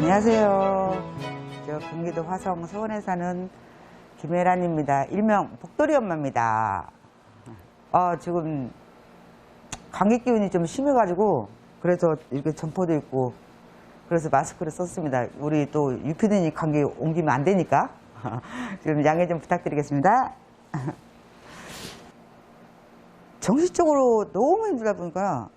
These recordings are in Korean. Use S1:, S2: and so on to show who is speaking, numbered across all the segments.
S1: 안녕하세요. 저 경기도 화성 서원에 사는 김혜란입니다. 일명 복돌이 엄마입니다. 지금 감기 기운이 좀 심해가지고 그래서 이렇게 점퍼도 있고 그래서 마스크를 썼습니다. 우리 또 유피디님 감기 옮기면 안 되니까 좀 양해 좀 부탁드리겠습니다. 정신적으로 너무 힘들다 보니까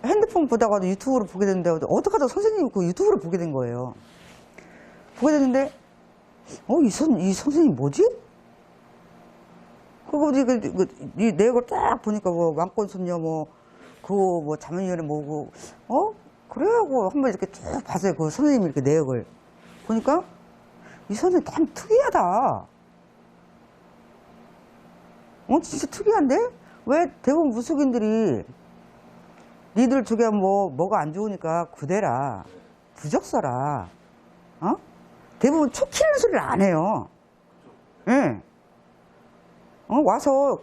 S1: 핸드폰 보다가도 유튜브를 보게 됐는데 어떻게 하다 선생님이 그 유튜브를 보게 된 거예요. 보게 됐는데 이 선생님 뭐지? 그거 이 내역을 딱 보니까 뭐 왕권손녀 뭐 자문위원회 뭐고 그래하고 한번 이렇게 쭉 봤어요. 그 선생님 이렇게 내역을 보니까 이 선생님 참 특이하다. 진짜 특이한데? 왜 대부분 무속인들이 니들 저게 뭐가 안 좋으니까 구대라, 부적서라, 대부분 촉키라는 소리를 안 해요. 예. 와서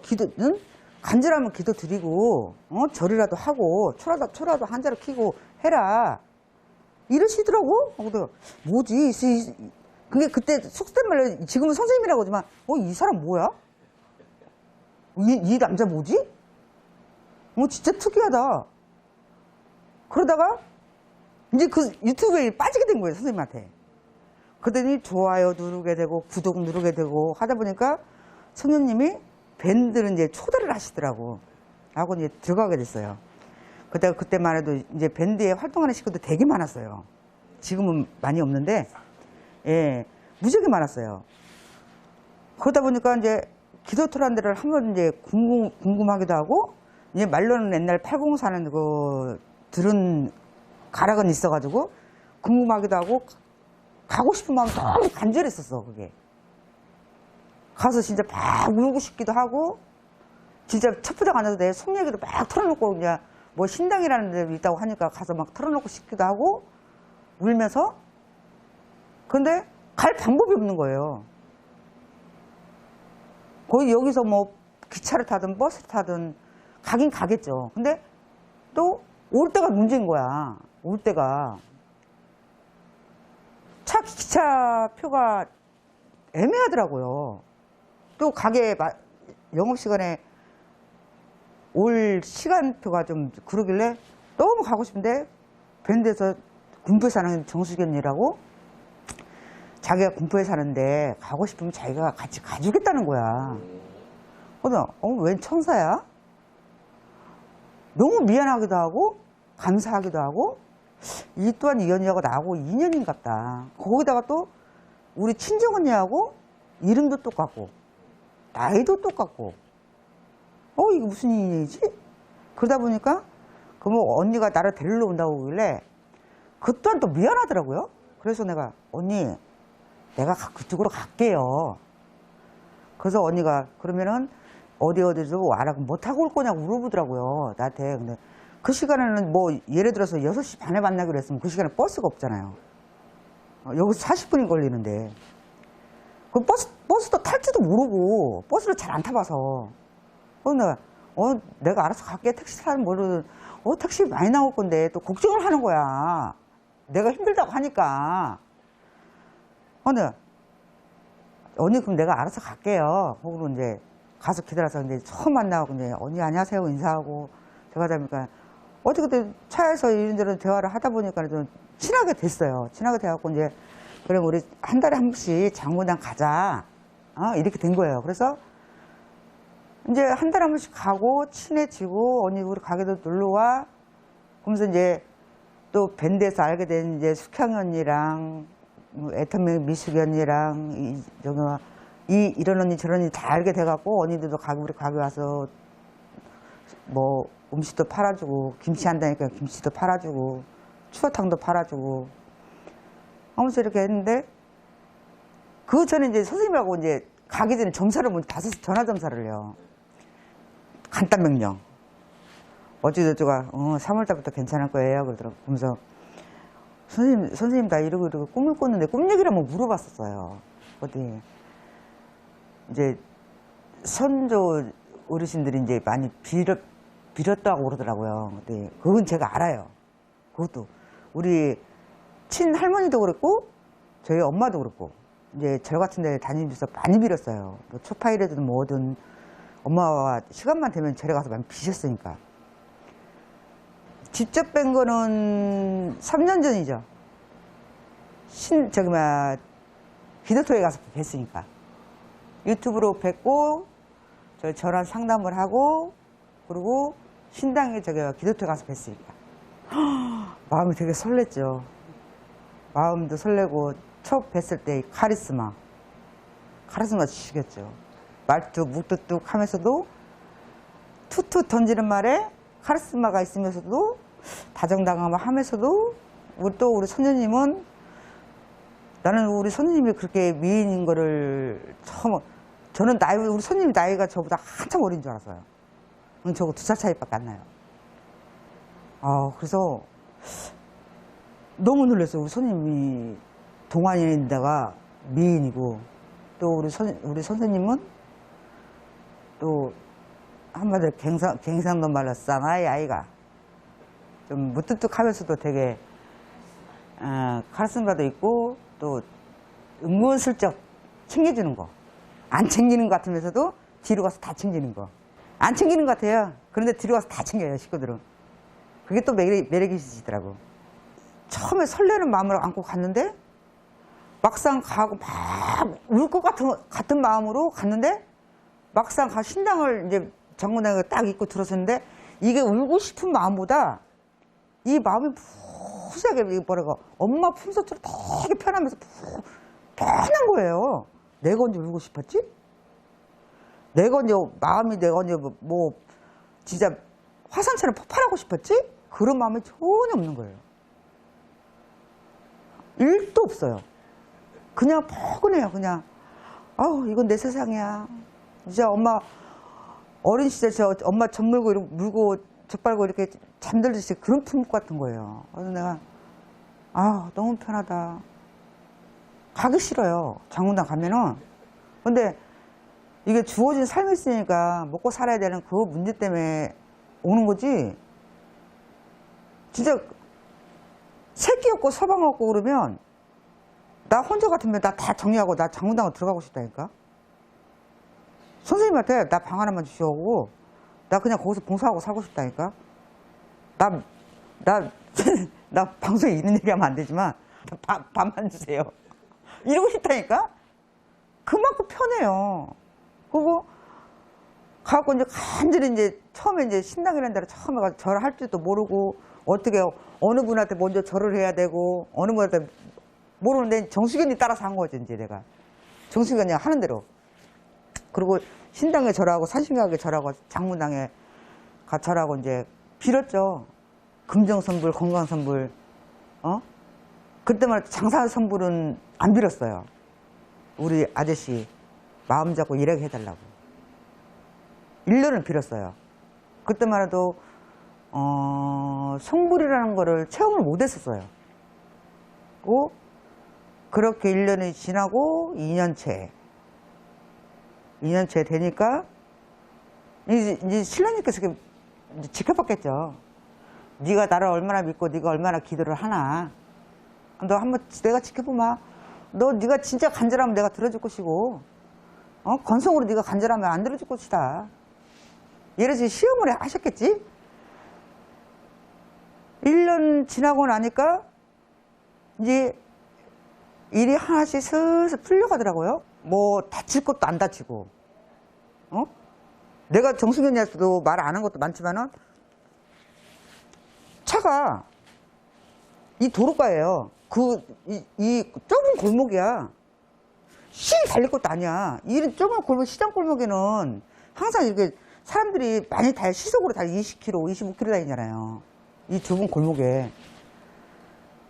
S1: 간절하면 기도 드리고, 절이라도 하고, 초라도 한자로 키고 해라. 이러시더라고. 뭐지? 그게 그때 속된 말로, 지금은 선생님이라고 하지만, 이 사람 뭐야? 이 남자 뭐지? 진짜 특이하다. 그러다가 이제 그 유튜브에 빠지게 된 거예요, 선생님한테. 그러더니 좋아요 누르게 되고 구독 누르게 되고 하다 보니까 선생님이 밴드를 이제 초대를 하시더라고. 하고 이제 들어가게 됐어요. 그때만 해도 이제 밴드에 활동하는 식구도 되게 많았어요. 지금은 많이 없는데, 예, 무지하게 많았어요. 그러다 보니까 이제 기도토란 데를 한번 이제 궁금하기도 하고, 이제 말로는 옛날 804는 들은 가락은 있어가지고 궁금하기도 하고 가고 싶은 마음이 너무 간절했었어. 그게 가서 진짜 막 울고 싶기도 하고 진짜 첫 부장 앉아서 내 속 얘기도 막 털어놓고 그냥 뭐 신당이라는 데 있다고 하니까 가서 막 털어놓고 싶기도 하고 울면서. 근데 갈 방법이 없는 거예요. 거의 여기서 뭐 기차를 타든 버스를 타든 가긴 가겠죠. 근데 또 올 때가 문제인 거야. 올 때가. 기차표가 애매하더라고요. 또 가게 영업시간에 올 시간표가 좀 그러길래 너무 가고 싶은데 밴드에서 군포에 사는 정수견이라고 자기가 군포에 사는데 가고 싶으면 자기가 같이 가주겠다는 거야. 그래서 웬 천사야? 너무 미안하기도 하고 감사하기도 하고 이 또한 이 언니하고 나하고 인연인갑다. 거기다가 또 우리 친정언니하고 이름도 똑같고 나이도 똑같고 이게 무슨 인연이지? 그러다 보니까 언니가 나를 데리러 온다고 그러길래 그 또한 또 미안하더라고요. 그래서 내가 언니 내가 그쪽으로 갈게요. 그래서 언니가 그러면은 어디서 와라 뭐 타고 올 거냐고 물어보더라고요 나한테. 근데 그 시간에는 뭐 예를 들어서 6시 반에 만나기로 했으면 그 시간에 버스가 없잖아요. 여기서 40분이 걸리는데 그 버스도 탈지도 모르고 버스를 잘 안 타봐서 내가 알아서 갈게. 택시 타면 모르든 택시 많이 나올 건데 또 걱정을 하는 거야. 내가 힘들다고 하니까. 근데 언니 그럼 내가 알아서 갈게요. 거기로 이제 가서 기다려서 이제 처음 만나고 이제 언니 안녕하세요 인사하고 대화하다 보니까 어떻게 차에서 이런저런 대화를 하다 보니까 좀 친하게 됐어요. 친하게 돼갖고 이제 그럼 우리 한 달에 한 번씩 장모당 가자. 이렇게 된 거예요. 그래서 이제 한 달에 한 번씩 가고 친해지고 언니 우리 가게도 놀러 와. 그러면서 이제 또 밴드에서 알게 된 이제 숙향 언니랑 애터미 미숙이 언니랑 이런 언니 저런 언니 다 알게 돼갖고 언니들도 우리 가게 와서 뭐 음식도 팔아주고 김치 한다니까 김치도 팔아주고 추어탕도 팔아주고 하면서 이렇게 했는데 그 전에 이제 선생님하고 이제 가기 전에 점사를 먼저 전화 점사를 해요. 간단 명령. 어찌저찌가 3월달부터 괜찮을 거예요 그러더라고. 그러면서 선생님 나 이러고 꿈을 꿨는데 꿈 얘기를 한번 물어봤었어요. 어디 이제 선조 어르신들이 이제 많이 빌었다고 그러더라고요. 근데 그건 제가 알아요. 그것도 우리 친할머니도 그랬고 저희 엄마도 그렇고 이제 절 같은 데 다니면서 많이 빌었어요. 뭐 초파일이든 뭐든 엄마와 시간만 되면 절에 가서 많이 비셨으니까. 직접 뵌 거는 3년 전이죠. 기도토에 가서 뵀으니까. 유튜브로 뵙고 저랑 상담을 하고 그리고 신당에 기도토에 가서 뵀으니까. 마음이 되게 설렜죠. 마음도 설레고 처음 뵀을 때 카리스마 주시겠죠. 말뚝 묵뚝뚝 하면서도 툭툭 던지는 말에 카리스마가 있으면서도 다정다감을 하면서도 우리 선생님은 나는 우리 선생님이 그렇게 미인인 거를 저는 우리 선생님 나이가 저보다 한참 어린 줄 알았어요. 저거 2살 차이밖에 안 나요. 그래서 너무 놀랐어요. 우리 선생님이 동안인데다가 미인이고 또 우리 선생님은 또 한마디로 갱상도 말로 싸나이 아이가 좀 무뚝뚝하면서도 되게 카리스마도 있고 또 은근슬쩍 챙겨주는 거. 안 챙기는 것 같으면서도 뒤로 가서 다 챙기는 거. 안 챙기는 것 같아요. 그런데 뒤로 가서 다 챙겨요, 식구들은. 그게 또 매력이시더라고. 처음에 설레는 마음으로 안고 갔는데 막상 가고 막 울 것 같은 마음으로 갔는데 막상 신당을 이제 정문당에 딱 입고 들어섰는데 이게 울고 싶은 마음보다 이 마음이 푸세하게 뭐라고 엄마 품속처럼 되게 편하면서 편한 거예요. 내가 언제 울고 싶었지? 내가 언제 마음이 내가 언제 뭐 진짜 화산처럼 폭발하고 싶었지? 그런 마음이 전혀 없는 거예요. 1도 없어요. 그냥 포근해요. 그냥 이건 내 세상이야. 진짜 엄마 어린 시절 엄마 젖 물고 젖 빨고 이렇게 잠들듯이 그런 품목 같은 거예요. 그래서 내가 너무 편하다. 가기 싫어요. 장군당 가면은. 근데 이게 주어진 삶이 있으니까 먹고 살아야 되는 그 문제 때문에 오는 거지. 진짜 새끼 없고 서방 없고 그러면 나 혼자 같으면 나 다 정리하고 나 장군당으로 들어가고 싶다니까. 선생님한테 나 방 하나만 주시고 나 그냥 거기서 봉사하고 살고 싶다니까. 나 방송에 이런 얘기하면 안 되지만 밥만 주세요. 이러고 싶다니까. 그만큼 편해요. 그리고 가고 이제 간절히 이제 처음에 이제 신당이라는 데로 처음에 가서 절을 할 줄도 모르고 어떻게 어느 분한테 먼저 절을 해야 되고 어느 분한테 모르는데 정수견이 따라서 한 거죠. 이제 내가 정수견이 하는 대로. 그리고 신당에 절하고 산신각에 절하고 장문당에 절하고 이제 빌었죠. 금정선불, 건강선불. 그때만 장사선불은 안 빌었어요. 우리 아저씨 마음 잡고 일하게 해달라고. 1년을 빌었어요. 그때만 해도 성불이라는 거를 체험을 못 했었어요. 그렇게 1년이 지나고 2년째 되니까 이제 신랑님께서 지켜봤겠죠. 네가 나를 얼마나 믿고 네가 얼마나 기도를 하나. 너 한번 내가 지켜보마. 네가 진짜 간절하면 내가 들어줄 것이고 건성으로 네가 간절하면 안 들어줄 것이다. 이래서 시험을 하셨겠지. 1년 지나고 나니까 이제 일이 하나씩 슬슬 풀려가더라고요. 뭐 다칠 것도 안 다치고. 내가 정수견이었어도 말 안 한 것도 많지만은 차가 이 도로가예요. 이 좁은 골목이야. 씩 달릴 것도 아니야. 이 좁은 골목, 시장 골목에는 항상 이렇게 사람들이 많이 시속으로 20km, 25km 다니잖아요. 이 좁은 골목에.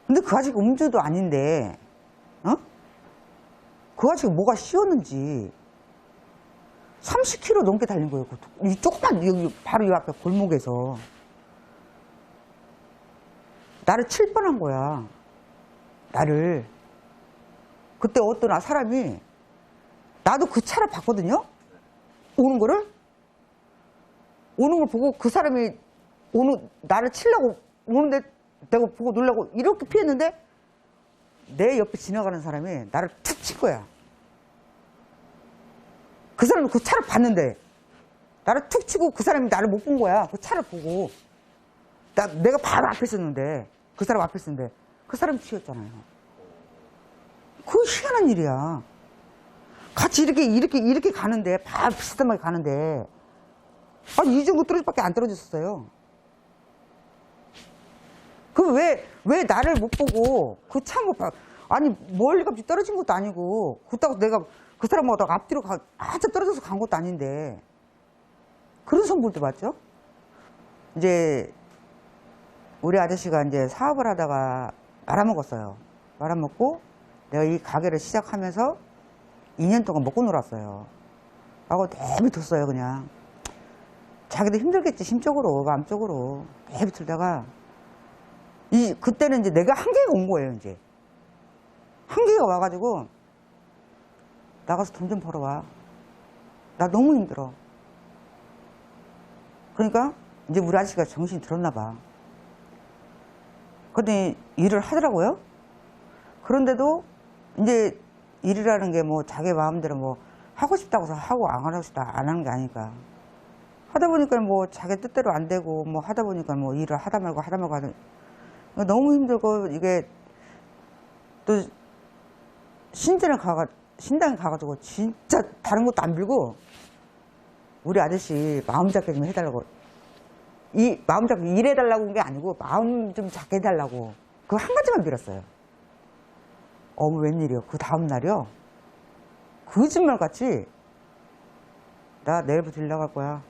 S1: 근데 그 아직 음주도 아닌데, 그 아직 뭐가 씌웠는지 30km 넘게 달린 거예요. 이 조그만 여기 바로 이 앞에 골목에서. 나를 칠 뻔한 거야. 나를. 그때 어떤 사람이 나도 그 차를 봤거든요. 오는 걸 보고 그 사람이 나를 치려고 오는데 내가 보고 놀라고 이렇게 피했는데 내 옆에 지나가는 사람이 나를 툭 친 거야. 그 사람이 그 차를 봤는데 나를 툭 치고 그 사람이 나를 못 본 거야. 그 차를 보고. 내가 바로 앞에 있었는데 그 사람 앞에 있었는데 그 사람이 튀었잖아요. 그거 희한한 일이야. 같이 이렇게 가는데 바로 비슷하게 가는데 아니 이 정도 떨어질밖에 안 떨어졌었어요. 그 왜 나를 못 보고 그 차 못 봐. 아니 멀리 갑자기 떨어진 것도 아니고 그렇다고 내가 그 사람하고 앞뒤로 아주 떨어져서 간 것도 아닌데 그런 선물도 받죠. 이제 우리 아저씨가 이제 사업을 하다가 말아먹었어요. 말아먹고 내가 이 가게를 시작하면서 2년 동안 먹고 놀았어요. 하고 내비뒀어요 그냥. 자기도 힘들겠지 심적으로 마음적으로 내비들다가 그때는 이제 내가 한계가 온 거예요. 이제 한계가 와가지고 나가서 돈 좀 벌어와. 나 너무 힘들어. 그러니까 이제 우리 아저씨가 정신이 들었나 봐. 근데 일을 하더라고요. 그런데도 이제 일이라는 게 뭐 자기 마음대로 뭐 하고 싶다고 해서 하고 안 하고 싶다 안 하는 게 아니까. 하다 보니까 뭐 자기 뜻대로 안 되고 뭐 하다 보니까 뭐 일을 하다 말고 하는 너무 힘들고 이게 또 신당에 가가지고 진짜 다른 것도 안 빌고 우리 아저씨 마음 잡게 좀 해달라고. 마음 잡게 일해달라고 한 게 아니고 마음 좀 잡게 해달라고. 그거 한 가지만 빌었어요. 어머 웬일이요. 그 다음날이요. 거짓말같이 나 내일부터 일 나갈 거야.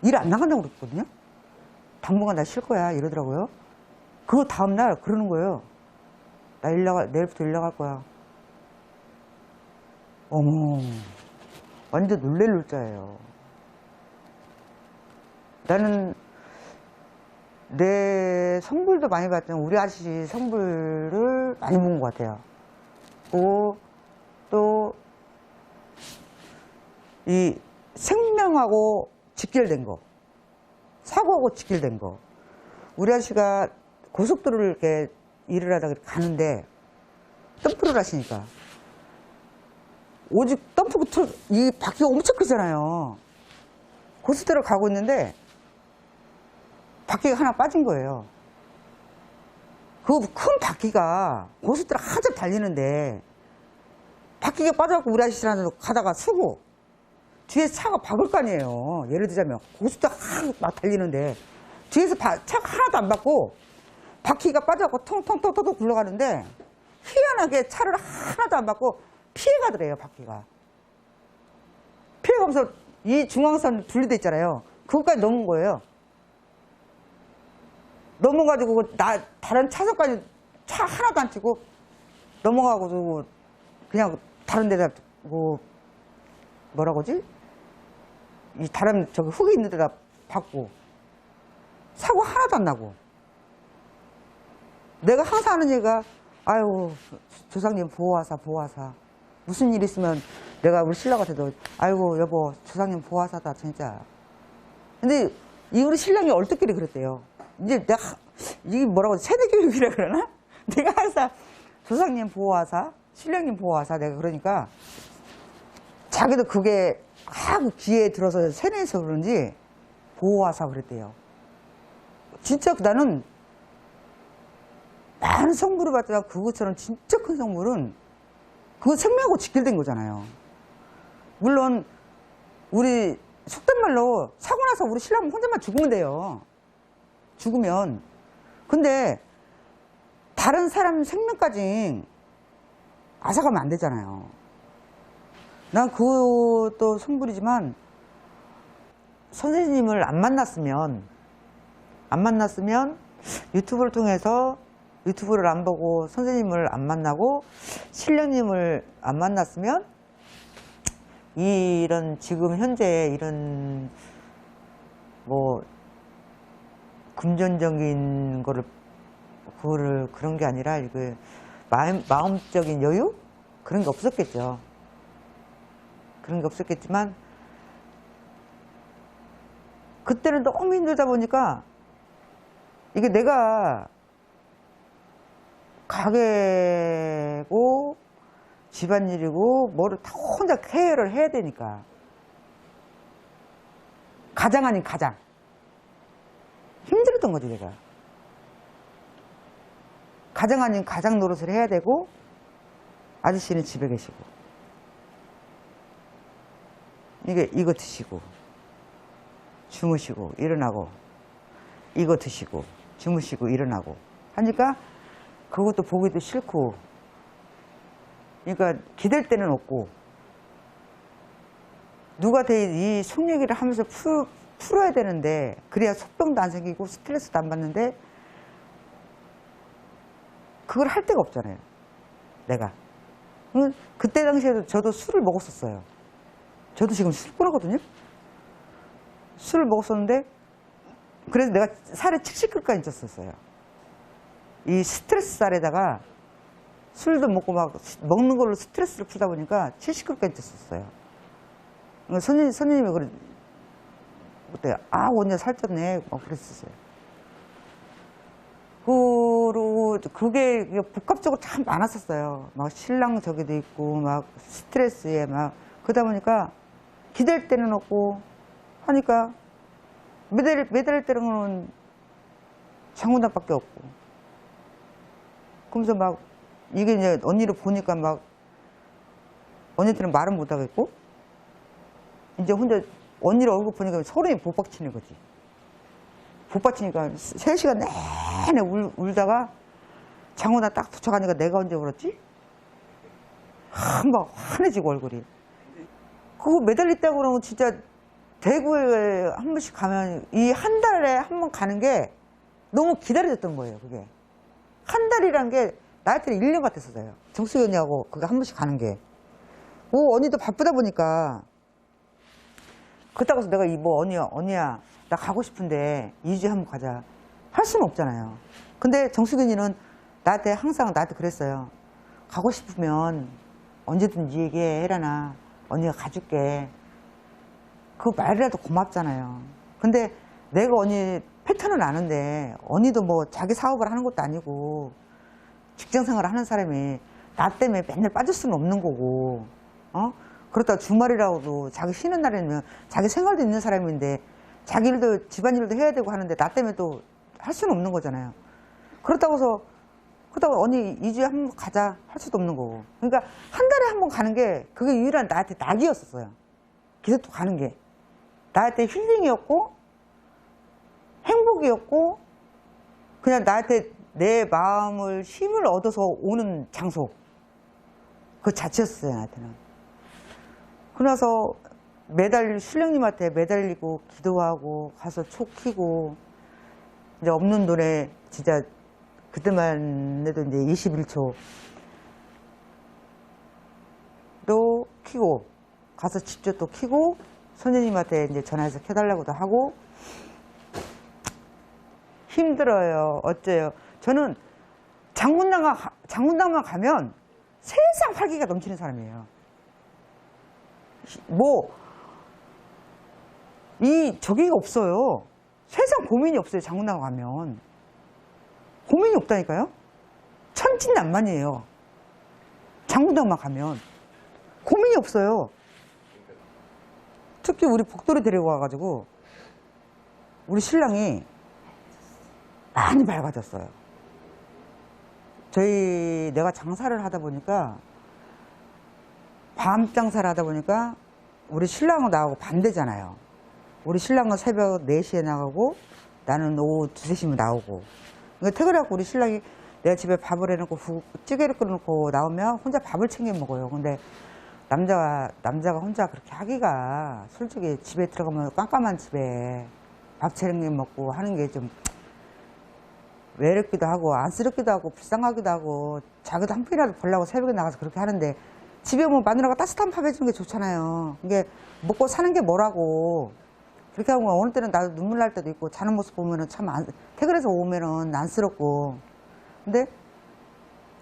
S1: 일 안 나간다고 그랬거든요. 당분간 나 쉴 거야 이러더라고요. 그 다음날 그러는 거예요. 나 내일부터 일 나갈 거야. 어머 완전 놀랄 놀자예요. 나는 내 선물도 많이 받지만 우리 아저씨 선물을 많이 본 것 같아요. 또 이 생명하고 직결된 거, 사고하고 직결된 거. 우리 아저씨가 고속도로를 이렇게 일을 하다가 가는데 덤프를 하시니까 오직 덤프 이 바퀴가 엄청 크잖아요. 고속도로를 가고 있는데 바퀴가 하나 빠진 거예요. 그 큰 바퀴가 고속도로 한참 달리는데 바퀴가 빠져갖고 우리 아저씨랑 가다가 서고 뒤에 차가 박을 거 아니에요. 예를 들자면 고속도로 막 달리는데 뒤에서 차가 하나도 안 박고 바퀴가 빠져갖고 통통통통 굴러가는데 희한하게 차를 하나도 안 박고 피해가더래요. 바퀴가 피해가면서 이 중앙선 분리돼 있잖아요. 그것까지 넘은 거예요. 넘어가지고 다른 차선까지 차 하나도 안 치고 넘어가고 그냥 다른 데다 뭐라고 하지? 이 다른 저기 흙이 있는 데다 박고 사고 하나도 안 나고. 내가 항상 하는 얘기가 아유 조상님 보호하사 무슨 일 있으면 내가 우리 신랑한테도 아이고 여보 조상님 보호하사다 진짜. 근데 우리 신랑이 얼떨결에 그랬대요. 이제 이게 뭐라고 세대 교육이라 그러나? 내가 항상 조상님 보호하사 신랑님 보호하사 내가 그러니까 자기도 그게 하고 귀에 들어서 세뇌해서 그런지 보호하사 그랬대요. 진짜 나는 많은 성물을 받다가 그것처럼 진짜 큰 성물은 그거 생명하고 직결된 거잖아요. 물론 우리 속된 말로 사고 나서 우리 신랑은 혼자만 죽으면 돼요. 죽으면. 근데 다른 사람 생명까지 앗아가면 안 되잖아요. 난 그것도 성불이지만 선생님을 안 만났으면 유튜브를 통해서 유튜브를 안 보고 선생님을 안 만나고 신령님을 안 만났으면 이런 지금 현재 이런 뭐 금전적인 그거를 그런 게 아니라 이게 마음적인 여유 그런 게 없었겠죠. 그런 게 없었겠지만 그때는 너무 힘들다 보니까 이게 내가 가게고 집안일이고 뭐를 다 혼자 케어를 해야 되니까. 가장 아닌 가장 힘들었던 거지 내가. 가장 아닌 가장 노릇을 해야 되고 아저씨는 집에 계시고 이거 드시고 주무시고 일어나고 이거 드시고 주무시고 일어나고 하니까 그것도 보기도 싫고, 그러니까 기댈 데는 없고 누구한테 이 속 얘기를 하면서 풀어야 되는데 그래야 속병도 안 생기고 스트레스도 안 받는데 그걸 할 데가 없잖아요 내가. 그때 당시에도 저도 술을 먹었었어요. 저도 지금 술 끊었거든요. 술을 먹었었는데 그래서 내가 살에 70kg까지 쪘었어요. 이 스트레스 살에다가 술도 먹고 막 먹는 걸로 스트레스를 풀다 보니까 70kg까지 쪘었어요. 선생님이 그때 언니 살쪘네 그랬었어요. 그리고 그게 복합적으로 참 많았었어요. 막 신랑 저기도 있고 막 스트레스에 막 그러다 보니까 기댈 데는 없고 하니까 매달릴 때는 장군단밖에 없고. 그러면서 막 이게 이제 언니를 보니까 막 언니한테는 말은 못 하겠고 이제 혼자 언니를 얼굴 보니까 서로이 복박치는 거지. 복박치니까 3시간 내내 울다가 장군단 딱 도착하니까 내가 언제 울었지? 막 환해지고 얼굴이. 그거 매달릴 때 그러면 진짜 대구에 한 번씩 가면 이 한 달에 한 번 가는 게 너무 기다려졌던 거예요. 그게 한 달이란 게 나한테는 1년 같았어요. 정수기 언니하고 그거 한 번씩 가는 게. 언니도 바쁘다 보니까 그렇다고 해서 내가 언니야 나 가고 싶은데 2주에 한 번 가자 할 수는 없잖아요. 근데 정수기 언니는 항상 나한테 그랬어요. 가고 싶으면 언제든지 얘기해 해라나 언니가 가줄게. 그 말이라도 고맙잖아요. 근데 내가 언니 패턴을 아는데 언니도 뭐 자기 사업을 하는 것도 아니고 직장생활을 하는 사람이 나 때문에 맨날 빠질 수는 없는 거고, 그렇다고 주말이라고도 자기 쉬는 날이면 자기 생활도 있는 사람인데 자기 일도 집안일도 해야 되고 하는데 나 때문에 또 할 수는 없는 거잖아요. 그렇다고 언니 2주에 한 번 가자 할 수도 없는 거고. 그러니까 한 달에 한 번 가는 게 그게 유일한 나한테 낙이었었어요. 계속 또 가는 게 나한테 힐링이었고 행복이었고 그냥 나한테 내 마음을 힘을 얻어서 오는 장소 그 자체였어요 나한테는. 그래서 신령님한테 매달리고 기도하고 가서 촉 키고 이제 없는 돈에 진짜 그때만 해도 이제 21초 또 키고 가서 직접 또 키고 선생님한테 이제 전화해서 켜달라고도 하고 힘들어요. 어째요? 저는 장군당만 가면 세상 활기가 넘치는 사람이에요. 저기가 없어요. 세상 고민이 없어요. 장군당 가면 고민이 없다니까요. 천진난만이에요. 장군당만 가면 고민이 없어요. 특히 우리 복도를 데리고 와가지고 우리 신랑이 많이 밝아졌어요. 내가 장사를 하다 보니까 밤 장사를 하다 보니까 우리 신랑은 나하고 반대잖아요. 우리 신랑은 새벽 4시에 나가고 나는 오후 2, 3시면 나오고. 그러니까 퇴근하고 우리 신랑이 내가 집에 밥을 해놓고 찌개를 끓여놓고 나오면 혼자 밥을 챙겨 먹어요. 근데 남자가 혼자 그렇게 하기가 솔직히 집에 들어가면 깜깜한 집에 밥 챙겨 먹고 하는 게 좀 외롭기도 하고 안쓰럽기도 하고 불쌍하기도 하고 자기도 한 푼이라도 벌려고 새벽에 나가서 그렇게 하는데 집에 오면 마누라가 따뜻한 밥 해주는 게 좋잖아요. 이게 먹고 사는 게 뭐라고 그렇게 하고 어느 때는 나도 눈물 날 때도 있고 자는 모습 보면은 참 퇴근해서 오면은 안쓰럽고. 근데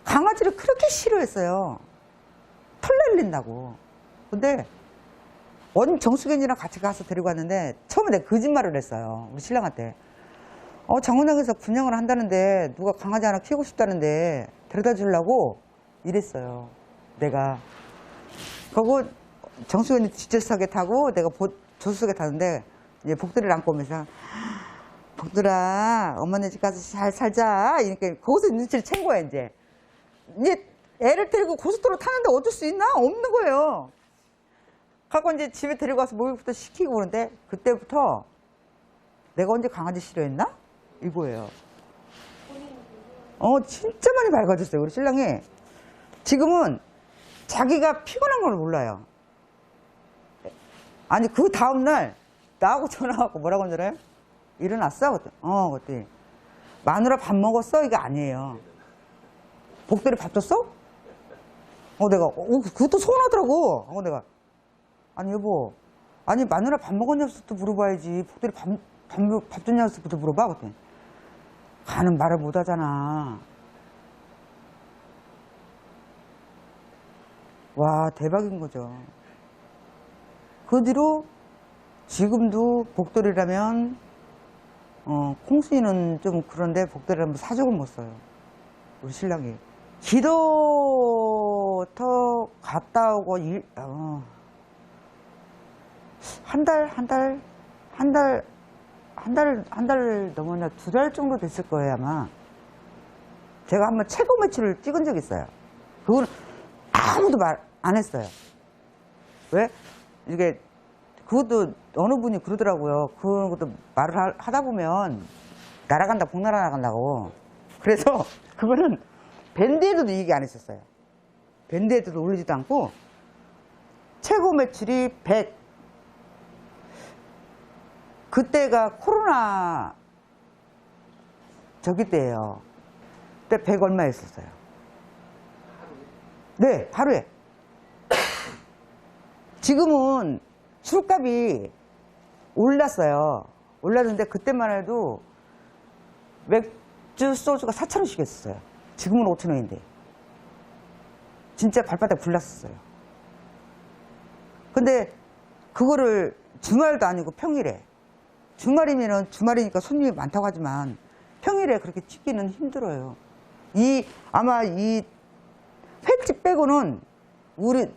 S1: 강아지를 그렇게 싫어했어요. 털 날린다고. 근데 정수견이랑 같이 가서 데리고 왔는데 처음에 내가 거짓말을 했어요. 우리 신랑한테. 장원장에서 분양을 한다는데 누가 강아지 하나 키우고 싶다는데 데려다 주려고 이랬어요. 내가. 그리고 정수현이 뒷좌석에 타고 내가 조수석에 타는데 이제 복들이를 안고 오면서 복들아 엄마네 집 가서 잘 살자. 이렇게 거기서 눈치를 챈 거야 이제 애를 데리고 고속도로 타는데 어쩔 수 있나? 없는 거예요. 갖고 이제 집에 데리고 가서 목욕부터 시키고 그러는데 그때부터 내가 언제 강아지 싫어했나? 이거예요. 진짜 많이 밝아졌어요 우리 신랑이. 지금은 자기가 피곤한 걸 몰라요. 아니 그 다음날 나하고 전화하고 뭐라고 하잖아요. 일어났어? 그때 마누라 밥 먹었어? 이게 아니에요. 복들이 밥 줬어? 내가 그것도 서운하더라고. 내가 아니 여보, 아니 마누라 밥 먹었냐부터 물어봐야지. 복들이 밥 줬냐부터 물어봐. 그랬더니 가는 말을 못 하잖아. 와 대박인 거죠. 그 뒤로 지금도 복돌이라면 콩순이는 좀 그런데 복돌이라면 사족을 못 써요. 우리 신랑이 기도터 갔다 오고 한 달 넘었나 2달 정도 됐을 거예요 아마. 제가 한번 최고 매출을 찍은 적이 있어요. 그건 아무도 말 안 했어요. 왜? 이게 그것도 어느 분이 그러더라고요. 그것도 말을 하다 보면 날아간다, 복날아 나간다고. 그래서 그거는 밴드에도 얘기 안 했었어요. 밴드에도 올리지도 않고 최고 매출이 100. 그때가 코로나 저기 때예요. 그때 100 얼마였었어요. 네, 하루에. 지금은 술값이 올랐어요. 올랐는데 그때만 해도 맥주 소주가 4,000원씩 했었어요. 지금은 5,000원인데. 진짜 발바닥 불났었어요. 근데 그거를 주말도 아니고 평일에. 주말이면은 주말이니까 손님이 많다고 하지만 평일에 그렇게 찍기는 힘들어요. 아마 이 횟집 빼고는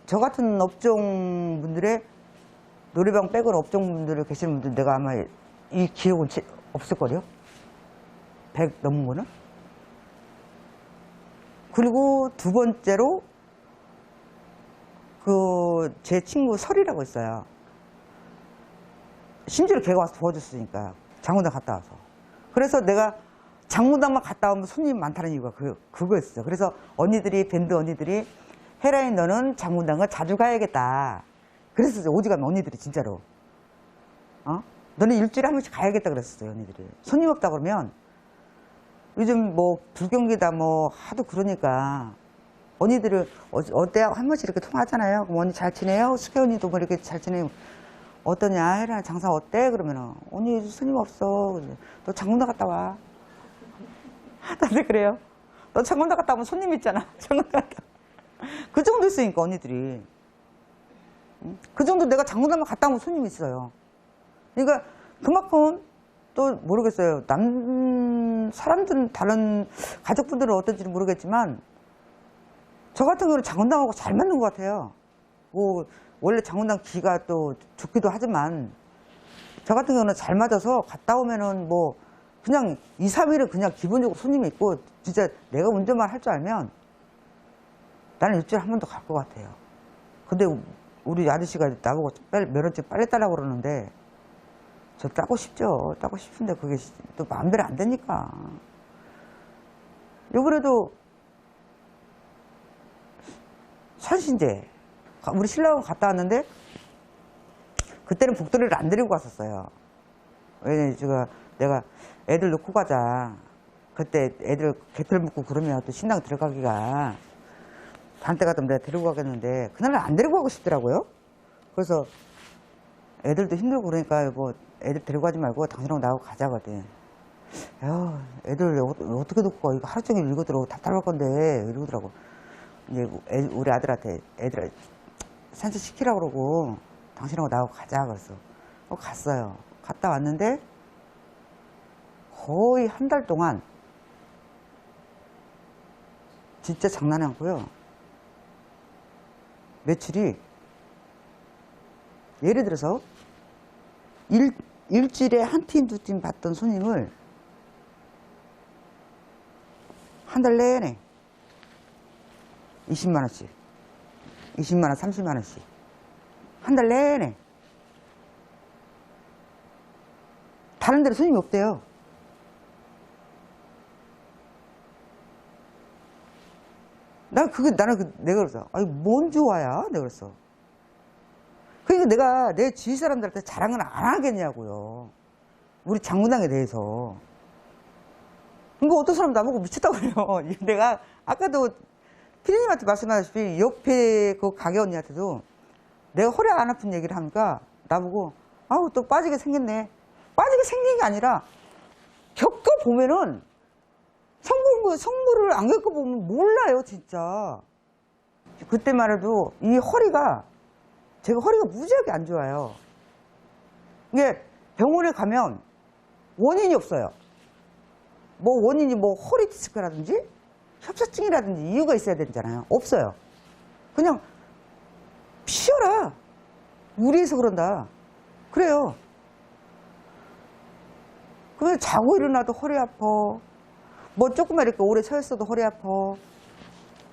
S1: 저 같은 업종분들의 노래방 빼고는 업종분들 계시는 분들 내가 아마 이 기억은 없을걸요? 100 넘은 거는? 그리고 두 번째로 제 친구 설이라고 있어요. 심지어 걔가 와서 도와줬으니까 장문당 갔다 와서. 그래서 내가 장문당만 갔다 오면 손님이 많다는 이유가 그거였어요. 그래서 밴드 언니들이 헤라인 너는 장문당을 자주 가야겠다. 그랬었어요. 오지간 언니들이 진짜로. 너는 일주일에 한 번씩 가야겠다 그랬었어요. 언니들이. 손님 없다 그러면 요즘 뭐 불경기다 뭐 하도 그러니까 언니들을 어때? 한 번씩 이렇게 통화하잖아요. 그럼 언니 잘 지내요? 수케 언니도 뭐 이렇게 잘 지내요? 어떠냐? 헤라 장사 어때? 그러면은 언니 손님 없어. 너 장문당 갔다 와. 다들 그래요. 너 장문당 갔다 오면 손님 있잖아. 장문당 갔다. 그 정도 있으니까 언니들이. 그 정도 내가 장문당만 갔다 오면 손님이 있어요. 그러니까 그만큼 또 모르겠어요. 사람들은 다른 가족분들은 어떤지는 모르겠지만 저 같은 경우는 장문당하고 잘 맞는 것 같아요. 뭐 원래 장문당 기가 또 좋기도 하지만 저 같은 경우는 잘 맞아서 갔다 오면은 뭐 그냥 2, 3일은 그냥 기본적으로 손님이 있고 진짜 내가 운전만 할 줄 알면 나는 일주일에 한 번도 갈 것 같아요. 근데 우리 아저씨가 나보고 몇 원째 빨리 따라고 그러는데 저 따고 싶죠. 따고 싶은데 그게 또 마음대로 안 되니까. 요번에도 산신제 우리 신랑하고 갔다 왔는데 그때는 복도리를 안 데리고 갔었어요. 왜냐면 내가 애들 놓고 가자. 그때 애들 개털 묶고 그러면 또 신랑 들어가기가 반때 같으면 내가 데리고 가겠는데 그날은 안 데리고 가고 싶더라고요. 그래서 애들도 힘들고 그러니까 뭐 애들 데리고 가지 말고 당신하고 나하고 가자거든. 애들 어떻게 놓고 가? 이거 하루 종일 이거더라고. 답답할 건데 이러더라고. 이제 우리 아들한테 애들 산책 시키라고 그러고 당신하고 나하고 가자 그래서 갔어요. 갔다 왔는데 거의 한 달 동안 진짜 장난이 않고요. 매출이 예를 들어서 일주일에 한 팀, 두 팀 받던 손님을 한 달 내내 20만 원씩, 20만 원, 30만 원씩 한 달 내내. 다른 데로 손님이 없대요. 내가 그랬어. 아니, 뭔 좋아야? 내가 그랬어. 그러니까 내가 내 주위 사람들한테 자랑을 안 하겠냐고요. 우리 장문당에 대해서. 그러니까 어떤 사람 나보고 미쳤다고 그래요. 내가 아까도 피디님한테 말씀하셨다시피 옆에 그 가게 언니한테도 내가 허리 안 아픈 얘기를 하니까 나보고 아우 또 빠지게 생겼네. 빠지게 생긴 게 아니라 겪어보면은 성물을 안 겪어보면 몰라요, 진짜. 그때만 해도 이 허리가, 제가 허리가 무지하게 안 좋아요. 이게 병원에 가면 원인이 없어요. 뭐 원인이 뭐 허리 디스크라든지 협착증이라든지 이유가 있어야 되잖아요. 없어요. 그냥 쉬어라. 무리해서 그런다. 그래요. 그러면 자고 일어나도 허리 아파. 뭐 조금만 이렇게 오래 서 있어도 허리 아파.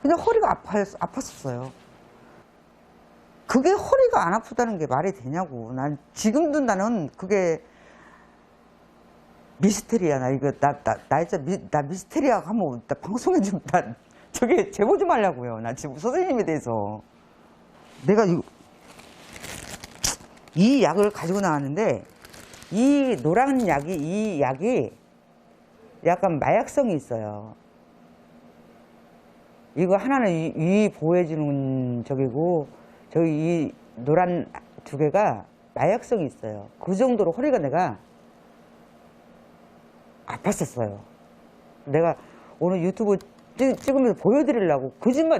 S1: 그냥 허리가 아팠었어요. 그게 허리가 안 아프다는 게 말이 되냐고. 지금도 나는 그게 미스테리야. 나 미스테리아 하면 나 방송에 저게 제보 좀 하려고요. 나 지금 선생님에 대해서. 내가 이 약을 가지고 나왔는데 이 노란 이 약이 약간 마약성이 있어요. 이거 하나는 위 보호해주는 적이고, 저기 이 노란 두 개가 마약성이 있어요. 그 정도로 허리가 내가 아팠었어요. 내가 오늘 유튜브 찍으면서 보여드리려고,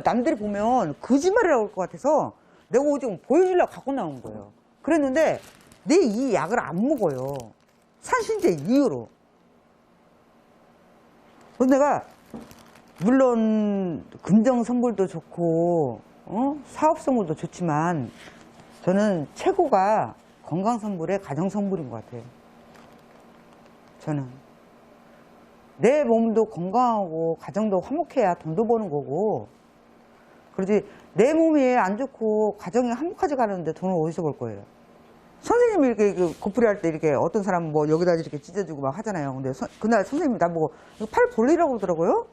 S1: 남들이 보면 거짓말이라고 할 것 같아서 내가 오직 보여주려고 갖고 나온 거예요. 그랬는데 내 이 약을 안 먹어요. 산신제 이후로. 그래서 내가 물론 금정 성분도 좋고 사업 성분도 좋지만 저는 최고가 건강 성분의 가정 성분인 것 같아요. 저는 내 몸도 건강하고 가정도 화목해야 돈도 버는 거고, 그러지 내 몸이 안 좋고 가정이 화목하지 않은데 돈을 어디서 벌 거예요? 선생님이 이렇게 고프리 할 때 이렇게 어떤 사람 뭐 여기다 이렇게 찢어주고 막 하잖아요. 근데 그날 선생님이 나보고 팔 벌리라고 그러더라고요.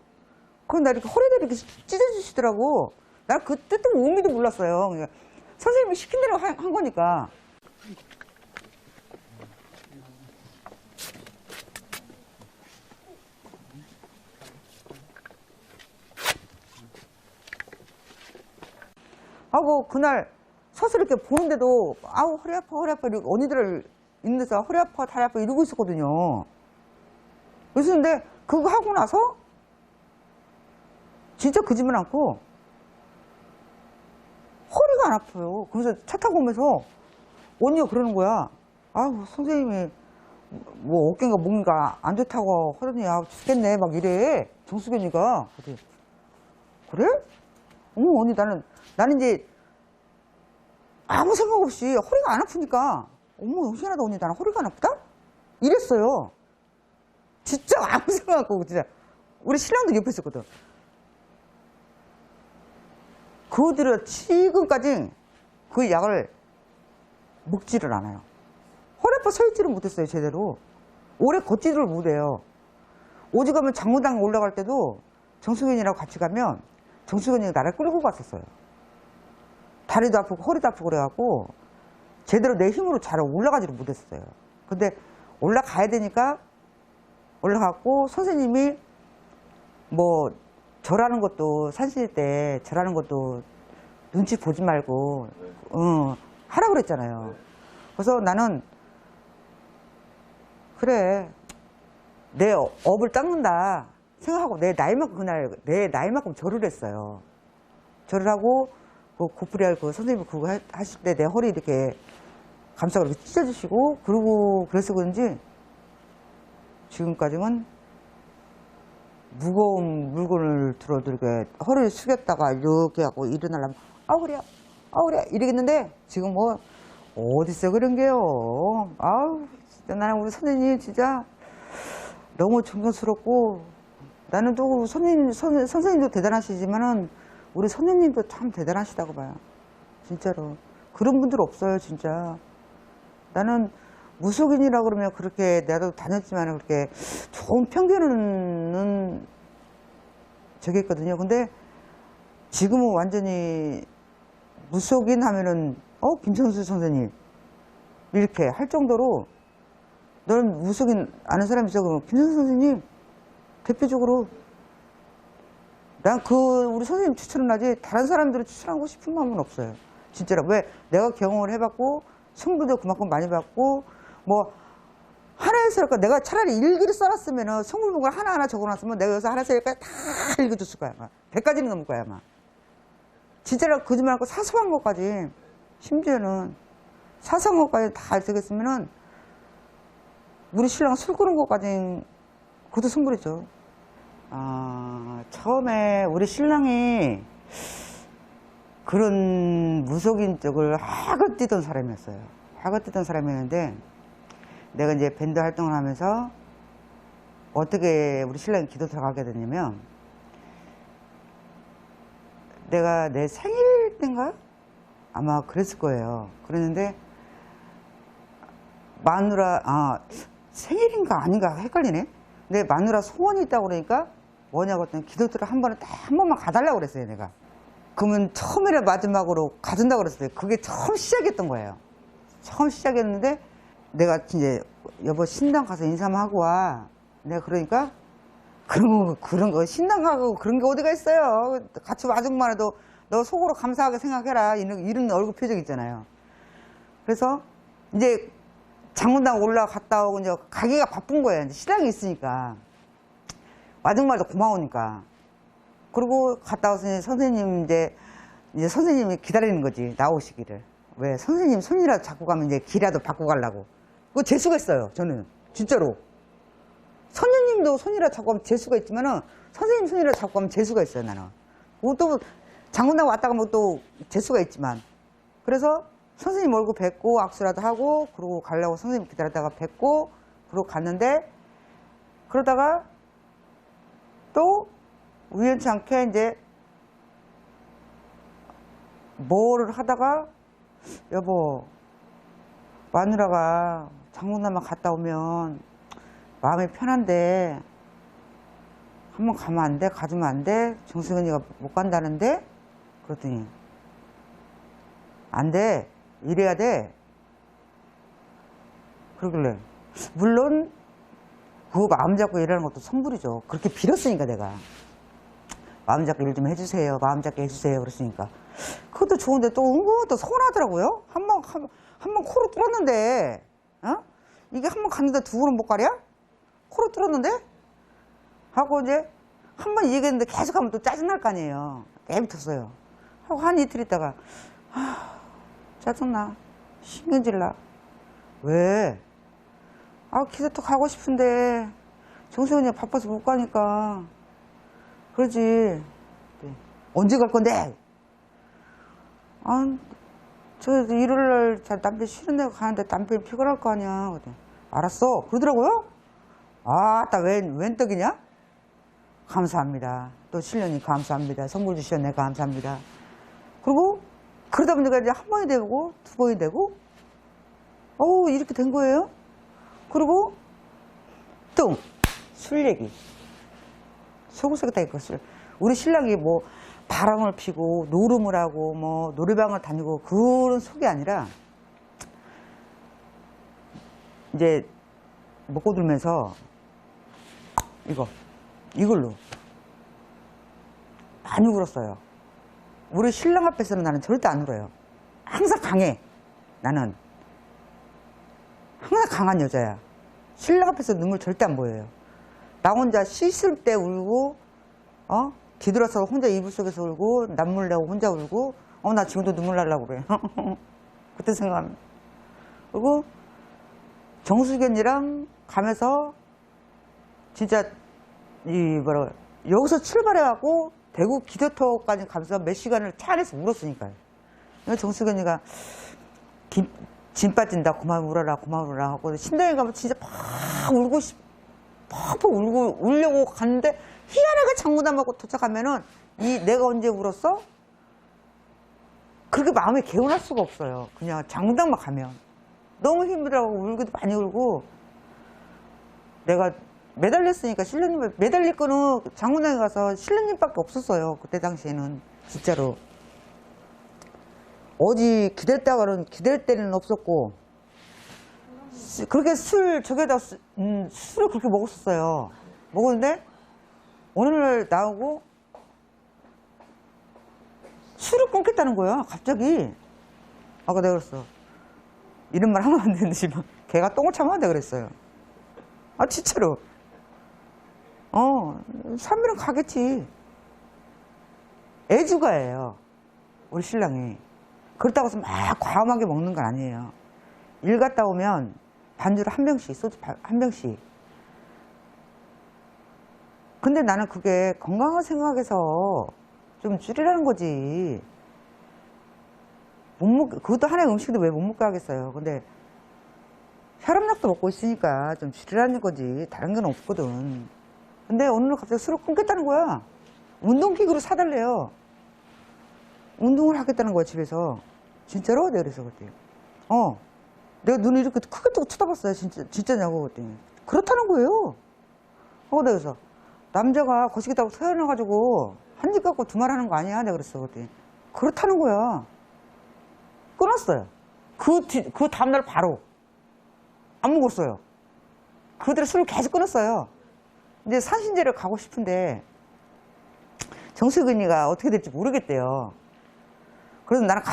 S1: 그럼 나 이렇게 허리를 이렇게 찢어주시더라고. 나 그때 또 의미도 몰랐어요. 그러니까 선생님이 시킨 대로 한 거니까. 하고 그날 서서 이렇게 보는데도 아우 허리 아파 이러고 언니들 있는 데서 허리 아파 다리 아파 이러고 있었거든요. 그래서 근데 그거 하고 나서 진짜 거짓말 않고 허리가 안 아파요. 그래서 차 타고 오면서 언니가 그러는 거야. 아우 선생님이 뭐 어깨인가 목인가 안 좋다고 하더니 아 죽겠네 막 이래. 정수견이가. 그래? 어머 언니 나는 이제 아무 생각 없이 허리가 안 아프니까 어머 희한하다 언니 나는 허리가 안 아프다? 이랬어요. 진짜 아무 생각 없고 진짜 우리 신랑도 옆에 있었거든. 그 뒤로 지금까지 그 약을 먹지를 않아요. 허리 아파 서 있지를 못했어요 제대로. 오래 걷지를 못해요. 오죽하면 장무당 올라갈 때도 정수견이랑 같이 가면 정수견이 나를 끌고 갔었어요. 다리도 아프고 허리도 아프고 그래갖고 제대로 내 힘으로 잘 올라가지를 못했어요. 근데 올라가야 되니까 올라갔고 선생님이 뭐 절하는 것도 산신일 때 절하는 것도 눈치 보지 말고 하라고 그랬잖아요. 그래서 나는 그래 내 업을 닦는다 생각하고 내 나이만큼 그날 내 나이만큼 절을 했어요. 절을 하고 그 고프리알 그 선생님이 그거 하실 때 내 허리 이렇게 감싸고 이렇게 찢어주시고 그러고 그래서 그런지 지금까지는 무거운 물건을 들어도 이렇게 허리를 숙였다가 이렇게 하고 일어나려면 아우 그래 아우 그래 이러겠는데 지금 뭐 어딨어 그런 게요. 아우 진짜 나는 우리 선생님 진짜 너무 존경스럽고 나는 또 선생님도 대단하시지만은 우리 선생님도 참 대단하시다고 봐요. 진짜로 그런 분들 없어요 진짜. 나는 무속인이라 그러면 그렇게 나도 다녔지만 그렇게 좋은 편견은 저기 있거든요. 근데 지금은 완전히 무속인 하면은 김천수 선생님 이렇게 할 정도로 너는 무속인 아는 사람 있어 그러면 김천수 선생님 대표적으로 난 우리 선생님 추천은 하지 다른 사람들을 추천하고 싶은 마음은 없어요. 진짜로. 왜? 내가 경험을 해봤고 성부도 그만큼 많이 받고 뭐 하나에서 내가 차라리 일기를 써놨으면은 성불본걸 하나하나 적어놨으면 내가 여기서 하나에서 여기까지 다 읽어줬을 거야. 아마. 100가지는 넘을 거야 아마. 진짜로 거짓말하고 사소한 것까지 심지어는 사소한 것까지 다 적었으면은 우리 신랑 술 끄는 것까지 그것도 성불이죠. 처음에 우리 신랑이 그런 무속인 쪽을 하고 뛰던 사람이었어요. 하고 뛰던 사람이었는데 내가 이제 밴드 활동을 하면서 어떻게 우리 신랑이 기도 들어가게 됐냐면 내가 내 생일 때인가? 아마 그랬을 거예요. 그랬는데 마누라 생일인가 아닌가 헷갈리네. 근데 마누라 소원이 있다고 그러니까 뭐냐고 했더니 기도 들어 한 번만 가달라고 그랬어요 내가. 그러면 처음이라 마지막으로 가준다고 그랬어요. 그게 처음 시작했던 거예요. 처음 시작했는데 내가 이제 여보 신당 가서 인사만 하고 와. 내가 그러니까 그런 거 신당 가고 그런 게 어디가 있어요. 같이 와준만 해도 너 속으로 감사하게 생각해라. 이런 얼굴 표정 있잖아요. 그래서 이제 장문당 올라갔다 오고 이제 가기가 바쁜 거예요. 이제 신랑이 있으니까. 와중마다 고마우니까. 그리고 갔다 와서 이제 선생님 이제 선생님이 기다리는 거지. 나오시기를. 왜? 선생님 손이라도 잡고 가면 이제 기라도 받고 가려고. 그거 재수가 있어요. 저는. 진짜로. 선생님도 손이라도 잡고 가면 재수가 있지만은 선생님 손이라도 잡고 가면 재수가 있어요. 나는. 또 장군당 왔다가 뭐 또 재수가 있지만. 그래서 선생님 얼굴 뵙고 악수라도 하고 그러고 가려고 선생님 기다렸다가 뵙고 그러고 갔는데 그러다가 또 우연치 않게 이제 뭐를 하다가 여보 마누라가 장군당만 갔다 오면 마음이 편한데 한번 가면 안 돼? 가주면 안 돼? 정승은이가 못 간다는데? 그랬더니 안 돼. 이래야 돼. 그러길래 물론 그 마음 잡고 일하는 것도 성불이죠. 그렇게 빌었으니까 내가 마음 잡고 일 좀 해주세요. 마음 잡게 해주세요. 그랬으니까 그것도 좋은데 또 은근 또 서운하더라고요. 한 번 코로 뚫었는데 이게 한 번 갔는데 두 번은 못 가랴? 코로 뚫었는데 하고 이제 한 번 얘기했는데 계속 하면 또 짜증날 거 아니에요. 애붙었어요. 하고 한 이틀 있다가 짜증나. 신경질나. 왜? 기도터 가고 싶은데 정세훈이가 바빠서 못 가니까 그러지. 네. 언제 갈 건데? 저 일요일날 남편 쉬는 데 가는데 남편이 피곤할 거 아니야. 그랬더니, 알았어. 그러더라고요. 아따 웬 떡이냐? 감사합니다. 또 신령님 감사합니다. 선물 주셨네 감사합니다. 그리고 그러다 보니까 이제 한 번이 되고 두 번이 되고 이렇게 된 거예요. 그리고 또 술 얘기. 소구석에다 있고 우리 신랑이 뭐 바람을 피고 노름을 하고 뭐 노래방을 다니고 그런 속이 아니라 이제 먹고 들면서 이걸로 많이 울었어요. 우리 신랑 앞에서는 나는 절대 안 울어요. 항상 강해. 나는 항상 강한 여자야. 신랑 앞에서 눈물 절대 안 보여요. 나 혼자 씻을 때 울고 뒤돌아서 혼자 이불 속에서 울고 남물 내고 혼자 울고 나 지금도 눈물 나려고 그래. 그때 생각하면. 그리고 정수견이랑 가면서 진짜 여기서 출발해갖고 대구 기도터까지 가면서 몇 시간을 차 안에서 울었으니까요. 정수근이가 짐 빠진다, 그만 울어라, 그만 울어라 하고 신당에 가면 진짜 팍 울고 팍팍 울려고 갔는데 희한하게 장구담하고 도착하면은 내가 언제 울었어? 그렇게 마음에 개운할 수가 없어요. 그냥 장구담만 가면 너무 힘들어하고 울기도 많이 울고 내가 매달렸으니까 신령님 매달릴 거는 장구담에 가서 신령님밖에 없었어요. 그때 당시에는 진짜로 어디 기댈 때는 없었고 그렇게 저기다 술을 그렇게 먹었었어요. 먹었는데 어느 날 나오고 술을 끊겠다는 거야 갑자기. 아까 내가 그랬어. 이런 말 하면 안 되는데 걔가 똥을 참아야 돼 그랬어요. 아 진짜로. 3일은 가겠지. 애주가예요 우리 신랑이. 그렇다고 해서 막 과음하게 먹는 건 아니에요. 일 갔다 오면 반주를 한 병씩, 소주 한 병씩. 근데 나는 그게 건강을 생각해서 좀 줄이라는 거지. 그것도 하나의 음식인데 왜 못 먹게 하겠어요. 근데 혈압약도 먹고 있으니까 좀 줄이라는 거지. 다른 건 없거든. 근데 어느 날 갑자기 술을 끊겠다는 거야. 운동기구를 사달래요. 운동을 하겠다는 거야, 집에서. 진짜로? 내가 그래서 그랬더니. 내가 눈을 이렇게 크게 뜨고 쳐다봤어요. 진짜냐고 그랬더니. 그렇다는 거예요. 내가 그래서. 남자가 거시기다고 태어나가지고 한 입 갖고 두 말 하는 거 아니야? 내가 그랬어. 그랬더니. 그렇다는 거야. 끊었어요. 그 다음날 바로. 안 먹었어요. 그대로 술을 계속 끊었어요. 이제 산신제를 가고 싶은데 정수근이가 어떻게 될지 모르겠대요. 그래서 나는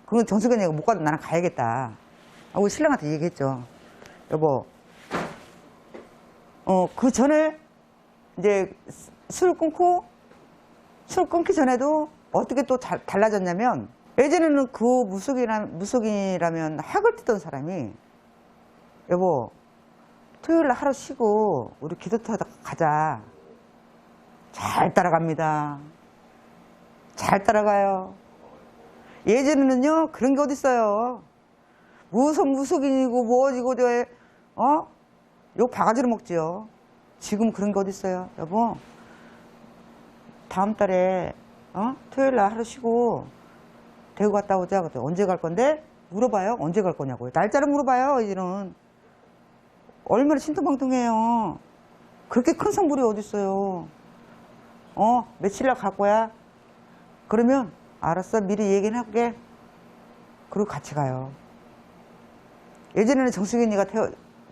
S1: 그건 정수근이가 못 가도 나는 가야겠다 하고 신랑한테 얘기했죠. 여보, 그 전에 이제 술 끊기 전에도 어떻게 또 달라졌냐면 예전에는 그 무속인이라면 학을 뛰던 사람이 여보 토요일날 하루 쉬고 우리 기도하다 가자. 잘 따라갑니다. 잘 따라가요. 예전에는요 그런 게 어딨어요. 무속인이고 뭐지고 욕 바가지로 먹지요. 지금 그런 게 어딨어요. 여보 다음 달에 토요일날 하루 쉬고 대구 갔다 오자. 언제 갈 건데? 물어봐요. 언제 갈 거냐고요. 날짜를 물어봐요. 이제는 얼마나 신통방통해요. 그렇게 큰 성불이 어딨어요. 며칠 날 갈 거야? 그러면 알았어. 미리 얘기는 할게. 그리고 같이 가요. 예전에는 정수균이가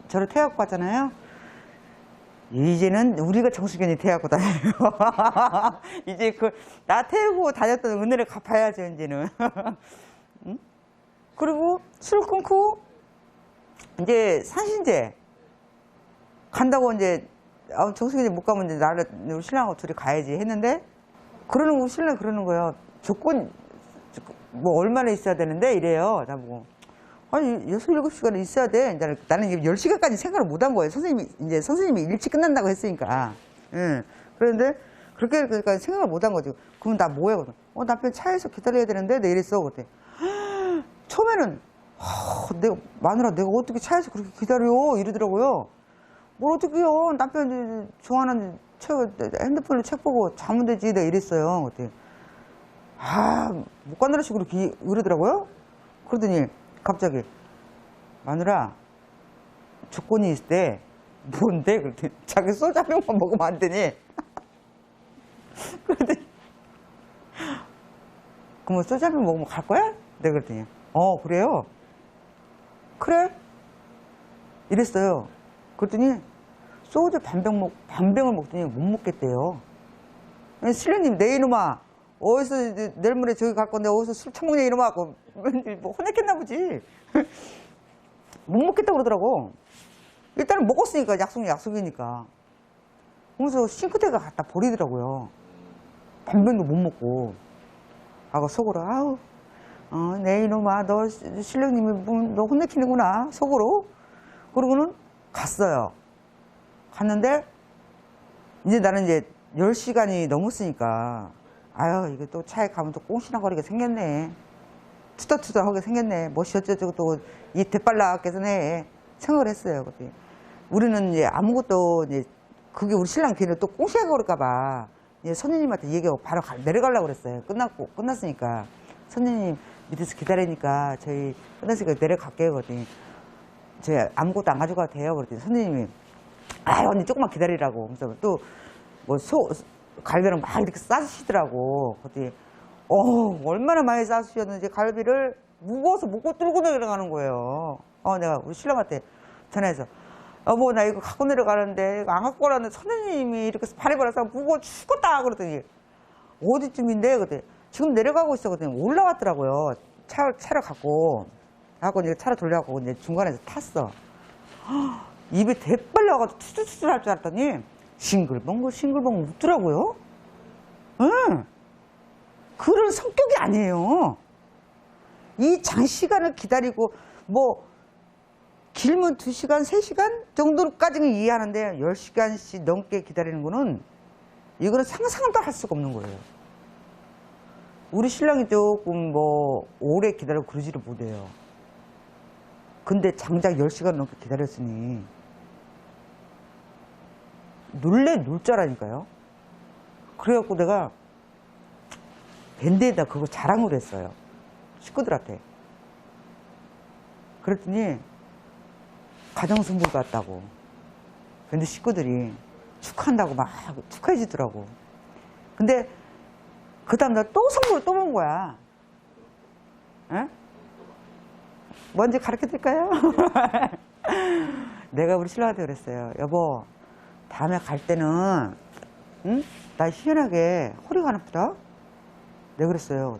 S1: 저를 태워갖고 갔잖아요. 이제는 우리가 정수균이 태워갖고 다녀요. 이제 나 태우고 다녔던 은혜를 갚아야죠, 이제는. 응? 그리고 술 끊고, 이제 산신제 간다고 이제, 정수균이 못 가면 이제 우리 신랑하고 둘이 가야지 했는데, 우리 신랑이 그러는 거예요. 얼마나 있어야 되는데? 이래요. 나보고. 아니, 6, 7시간은 있어야 돼. 나는 10시간까지 생각을 못 한 거예요. 선생님이 일찍 끝난다고 했으니까. 응. 그런데, 그러니까 생각을 못 한 거죠. 그럼 나 뭐해? 남편 차에서 기다려야 되는데? 내가 이랬어. 그때. 처음에는, 마누라, 내가 어떻게 차에서 그렇게 기다려? 이러더라고요. 뭘 어떻게 해요? 남편이 좋아하는 핸드폰으로 책 보고 자면 되지. 내가 이랬어요. 그때. 못 간다는 식으로 이러더라고요. 그러더니, 갑자기 마누라 조건이 있을 때 뭔데? 그랬더니 자기 소주 한 병만 먹으면 안 되니? 그러더니 그럼 소주 한 병 먹으면 갈 거야? 내가 그랬더니 그래요? 그래? 이랬어요. 그랬더니 소주 반병을 먹더니 못 먹겠대요. 신랑님 내 이놈아 어디서 내일 모레 저기 갈 건데 어디서 술 처먹냐 이놈아 뭐 혼냈겠나 보지. 못 먹겠다고 그러더라고. 일단은 먹었으니까 약속이니까. 그러면서 싱크대가 갖다 버리더라고요. 반병도 못 먹고. 속으로 내 이놈아 너 신랑님이 너 혼내키는구나 속으로. 그러고는 갔어요. 갔는데 이제 나는 이제 10시간이 넘었으니까, 아유, 이게 또 차에 가면 또 꽁시나거리게 생겼네. 투덜투덜하게 생겼네. 뭐 어쩌고 또 이 대빨라께서 해. 생각을 했어요. 그때. 우리는 이제 아무것도 이제 그게 우리 신랑 걔는 또 꽁시나거릴까봐 이제 선생님한테 얘기하고 바로 내려가려고 그랬어요. 끝났으니까. 선생님 밑에서 기다리니까 저희 끝났으니까 내려갈게요. 그랬더니 제가 아무것도 안 가져가도 돼요. 그랬더니 선생님이 아 언니 조금만 기다리라고. 그래서 또 뭐 갈비를 막 이렇게 싸주시더라고. 그랬더니 얼마나 많이 싸주셨는지 갈비를 무거워서 못 들고 내려가는 거예요. 내가 우리 신랑한테 전화해서 여보 나 이거 갖고 내려가는데 이거 안 갖고 가라는데 선생님이 이렇게 발에 발라서 무거워 죽겠다 그러더니 어디쯤인데 그랬더니 지금 내려가고 있어 그랬더니 올라왔더라고요. 차를 갖고 이제 차를 돌려갖고 이제 중간에서 탔어. 입에 대빨 나가지고 투줄투줄 할 줄 알았더니 싱글벙글 웃더라고요. 응. 그런 성격이 아니에요. 이 장시간을 기다리고 뭐 길면 2시간, 3시간 정도까지는 이해하는데 10시간씩 넘게 기다리는 거는 이거는 상상도 할 수가 없는 거예요. 우리 신랑이 조금 뭐 오래 기다리고 그러지를 못해요. 근데 장작 10시간 넘게 기다렸으니 놀 줄 아니까요. 그래갖고 내가 밴드에다 그거 자랑을 했어요. 식구들한테. 그랬더니 가정승부 같다고. 밴드 식구들이 축하한다고 막 축하해 주더라고. 근데 그 다음날 또 선물을 또 본 거야. 에? 뭔지 가르쳐 드릴까요? 내가 우리 신랑한테 그랬어요. 여보, 다음에 갈 때는, 응? 나 희한하게 허리가 안 아프다? 내가 그랬어요.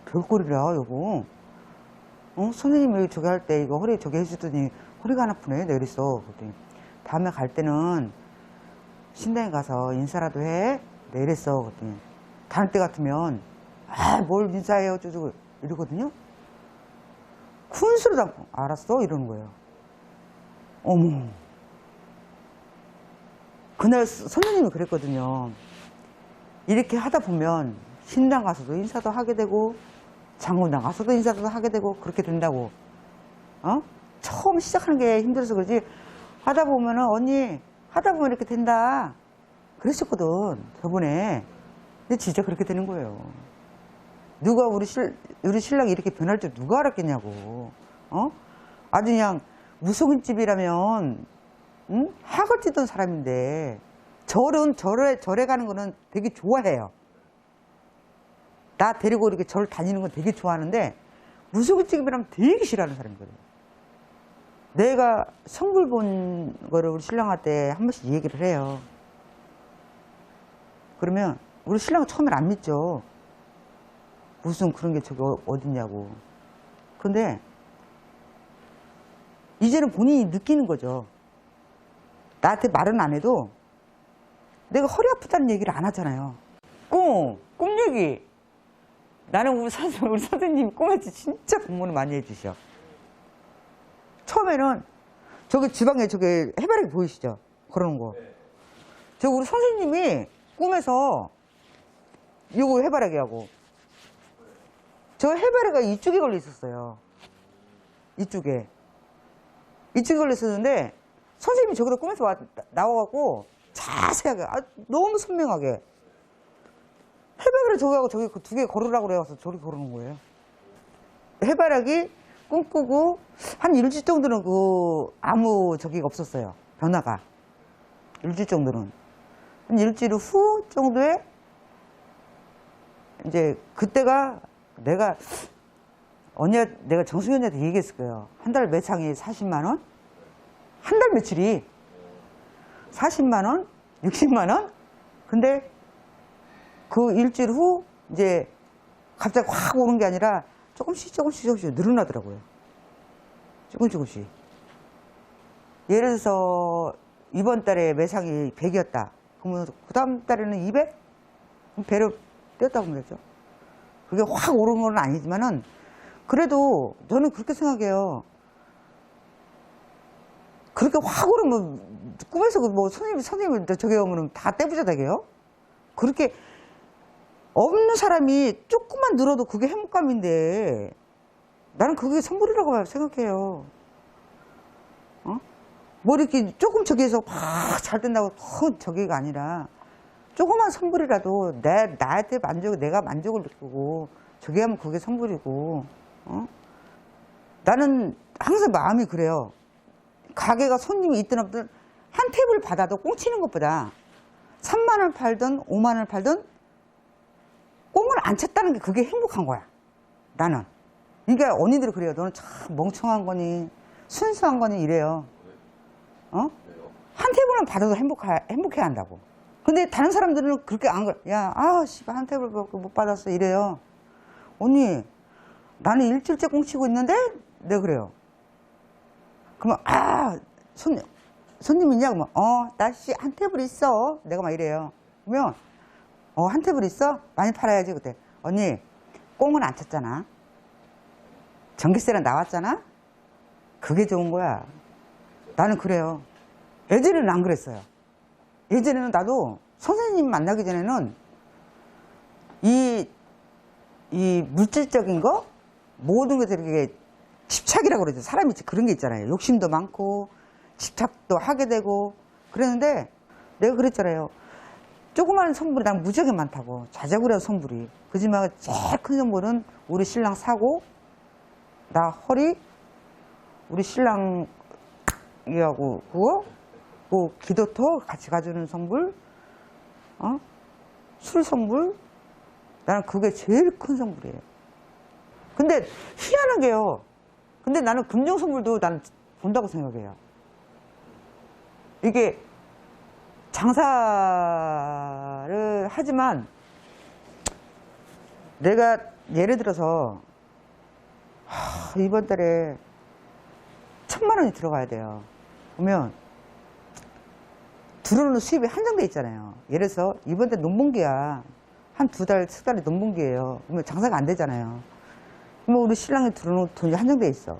S1: 별꼴이라, 여보. 선생님이 저기 할 때 이거 허리 저기 해주더니 허리가 안 아프네? 내가 그랬어. 그랬더니 다음에 갈 때는 신당에 가서 인사라도 해? 내가 이랬어. 그랬더니 다음 때 같으면, 뭘 인사해요? 어쩌고 이러거든요. 쿤스를 담고, 알았어? 이러는 거예요. 어머. 그날 선생님이 그랬거든요. 이렇게 하다 보면 신당 가서도 인사도 하게 되고 장군당 가서도 인사도 하게 되고 그렇게 된다고. 처음 시작하는 게 힘들어서 그러지 하다 보면은 언니 하다 보면 이렇게 된다 그랬었거든 저번에. 근데 진짜 그렇게 되는 거예요. 누가 우리 신랑이 이렇게 변할 줄 누가 알았겠냐고. 아주 그냥 무속인집이라면 학을 찌던 사람인데 절에 가는 거는 되게 좋아해요. 나 데리고 이렇게 절 다니는 건 되게 좋아하는데 무속인집이라면 되게 싫어하는 사람이거든요. 내가 성불 본 거를 우리 신랑한테 한 번씩 얘기를 해요. 그러면 우리 신랑은 처음엔 안 믿죠. 무슨 그런 게 저기 어딨냐고. 근데 이제는 본인이 느끼는 거죠. 나한테 말은 안 해도 내가 허리 아프다는 얘기를 안 하잖아요. 꿈 얘기. 나는 우리 선생님이 꿈에서 진짜 공부를 많이 해주셔. 처음에는 저기 지방에 저기 해바라기 보이시죠? 그러는 거. 저 우리 선생님이 꿈에서 요거 해바라기하고 저 해바라기가 이쪽에 걸려 있었어요. 이쪽에 걸려 있었는데 선생님이 저기다 꿈에서 나와갖고 자세하게 너무 선명하게 해바라기를 저기하고 저기 그 두 개 걸으라고 그래서 저리 걸으는 거예요. 해바라기 꿈꾸고 한 일주일 정도는 아무 저기가 없었어요. 변화가. 일주일 정도는. 한 일주일 후 정도에 이제 그때가 내가 정승희 언니한테 얘기했을 거예요. 한 달 매상이 40만 원? 한 달 매출이 40만 원? 60만 원? 근데 그 일주일 후 이제 갑자기 확 오는 게 아니라 조금씩 늘어나더라고요. 조금씩. 예를 들어서 이번 달에 매상이 100이었다. 그러면 그 다음 달에는 200? 배로 뛰었다고 하면 되죠. 그게 확 오른 건 아니지만은 그래도 저는 그렇게 생각해요. 그렇게 확 오르면 꿈에서 뭐 선생님이 저기 오면 다 떼부자 되게요? 그렇게 없는 사람이 조금만 늘어도 그게 행복감인데 나는 그게 선물이라고 생각해요. 어? 뭐 이렇게 조금 저기에서 막 잘 된다고 큰 저기가 아니라 조그만 선물이라도 나한테 내가 만족을 느끼고 저기 하면 그게 선물이고, 어? 나는 항상 마음이 그래요. 가게가 손님이 있든 없든 한 탭을 받아도 꽁치는 것보다 3만 원 팔든 5만 원 팔든 꽁을 안 쳤다는 게 그게 행복한 거야. 나는. 그러니까 언니들이 그래요. 너는 참 멍청한 거니 순수한 거니 이래요. 어? 한 탭을만 받아도 행복해 한다고. 근데 다른 사람들은 그렇게 안 그래. 야, 씨발 한 탭을 못 받았어 이래요. 언니, 나는 일주일째 꽁치고 있는데? 내가 그래요. 그러면 손님 있냐? 그러면 나 한 탭을 있어. 내가 막 이래요. 그러면 한 탭을 있어? 많이 팔아야지 그때. 언니, 꽁은 안 쳤잖아. 전기세는 나왔잖아. 그게 좋은 거야. 나는 그래요. 예전에는 안 그랬어요. 예전에는 나도 선생님 만나기 전에는 이 물질적인 거 모든 것들이 이게 집착이라고 그러죠. 사람이 그런 게 있잖아요. 욕심도 많고 집착도 하게 되고 그랬는데 내가 그랬잖아요. 조그마한 선물이 난 무지하게 많다고. 자작으로 선물이. 그지만 제일 큰 선물은 우리 신랑 사고 나 허리 우리 신랑이하고 그거 그 기도터 같이 가주는 선물 술 선물 나는 그게 제일 큰 선물이에요. 근데 희한하게요. 근데 나는 금전 선물도 나는 본다고 생각해요. 이게 장사를 하지만 내가 예를 들어서 이번 달에 1,000만 원이 들어가야 돼요. 그러면 들어오는 수입이 한정돼 있잖아요. 예를 들어서 이번 달 농번기야. 한 2달, 3달이 농번기예요. 그러면 장사가 안 되잖아요. 그러면 우리 신랑이 들어오는 돈이 한정돼 있어.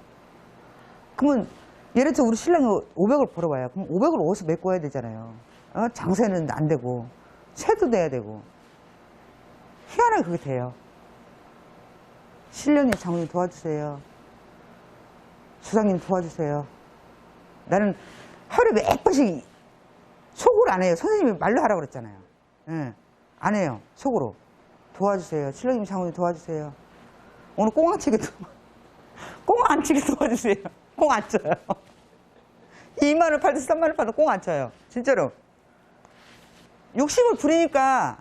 S1: 그러면 예를 들어서 우리 신랑이 500을 벌어와요. 그럼 500을 어디서 메꿔야 되잖아요. 장사는 안 되고 세도 내야 되고 희한하게 그게 돼요. 신령님, 장모님 도와주세요. 수상님 도와주세요. 나는 하루에 몇 번씩 속으로 안 해요. 선생님이 말로 하라고 그랬잖아요. 네, 안 해요. 속으로. 도와주세요. 신령님, 장모님 도와주세요. 오늘 꽁 안 치게 도와주세요. 꽁 안 쳐요. 2만 원 팔든 3만 원 팔든 꽁 안 쳐요. 진짜로. 욕심을 부리니까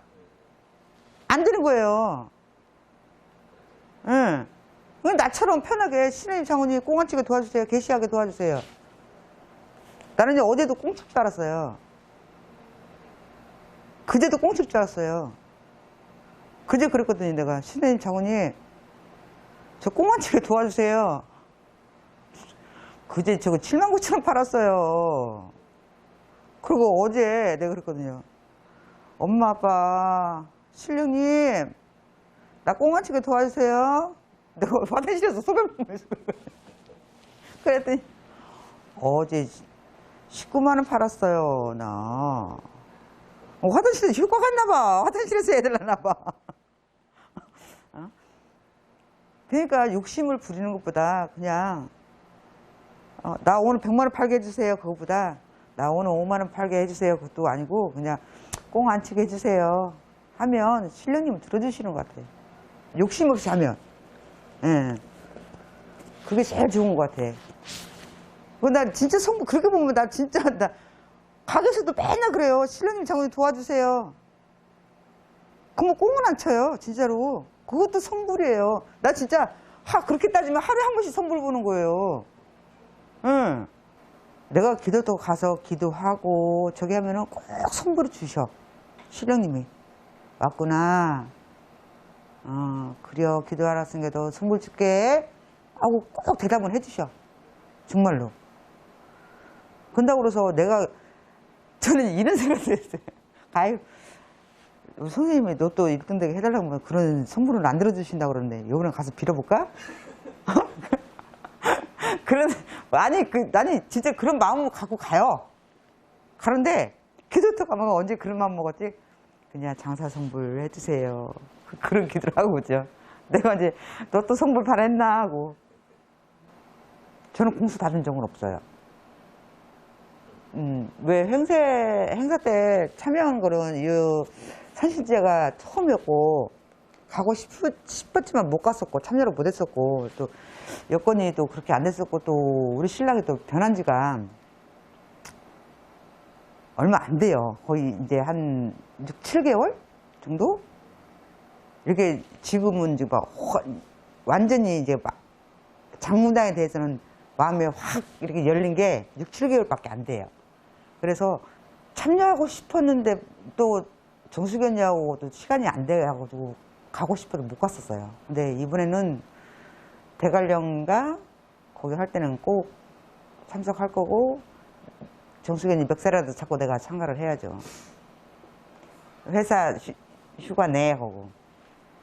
S1: 안 되는 거예요. 응. 그냥 나처럼 편하게 신혜님 장모님 꽁 안 치게 도와주세요. 개시하게 도와주세요. 나는 이제 어제도 꽁칠 줄 알았어요. 그제도 꽁칠 줄 알았어요. 그제 그랬거든요. 내가 신혜님 장모님 저 꽁 안 치게 도와주세요. 그제 저거 7만 9천 원 팔았어요. 그리고 어제 내가 그랬거든요. 엄마 아빠 신령님 나 꽁 안 치게 도와주세요. 내가 화장실에서 소변 보면서 그랬더니 어제 19만 원 팔았어요. 나 화장실에서 효과 갔나 봐. 화장실에서 애들 나나 봐. 그러니까 욕심을 부리는 것보다 그냥 나 오늘 100만 원 팔게 해주세요. 그거보다 나 오늘 5만 원 팔게 해주세요. 그것도 아니고 그냥 꽁 안 치게 해주세요. 하면 신령님은 들어주시는 것 같아요. 욕심 없이 하면. 예. 그게 제일 좋은 것 같아. 나 진짜 성부 그렇게 보면 나 진짜 나 가게에서도 맨날 그래요. 신령님 장모님 도와주세요. 그러면 꽁은 안 쳐요. 진짜로. 그것도 선물이에요. 나 진짜 그렇게 따지면 하루에 한 번씩 선물 보는 거예요. 응. 내가 기도도 가서 기도하고 저기 하면은 꼭 선물을 주셔. 신령님이 왔구나. 그래요. 기도하라 쓴 게 너 선물 줄게 하고 꼭 대답을 해주셔. 정말로. 그런다고 그래서 저는 이런 생각도 했어요. 아유, 선생님이 너 또 1등 되게 해달라고 하면 그런 선물은 안 들어주신다고 그러는데 요번에 가서 빌어볼까? 아니 진짜 그런 마음을 갖고 가요. 가는데 기도터 가면 언제 그런 마음 먹었지? 그냥 장사 성불 해주세요. 그런 기도를 하고 오죠. 내가 이제 너 또 성불 바랬나 하고. 저는 공수 받은 적은 없어요. 왜 행사 때 참여한 거는 이 산신제가 처음이었고 가고 싶었지만 못 갔었고 참여를 못 했었고 또 여건이 또 그렇게 안 됐었고 또 우리 신랑이 또 변한 지가 얼마 안 돼요. 거의 이제 한 6, 7개월 정도? 이렇게 지금은 이제 막 완전히 이제 막 장문당에 대해서는 마음에 확 이렇게 열린 게 6, 7개월밖에 안 돼요. 그래서 참여하고 싶었는데 또 정수견이하고도 시간이 안 돼가지고 가고 싶어도 못 갔었어요. 근데 이번에는 대관령과 거기 할 때는 꼭 참석할 거고 정수견이 멱살이라도 잡고 내가 참가를 해야죠. 회사 휴가 내 하고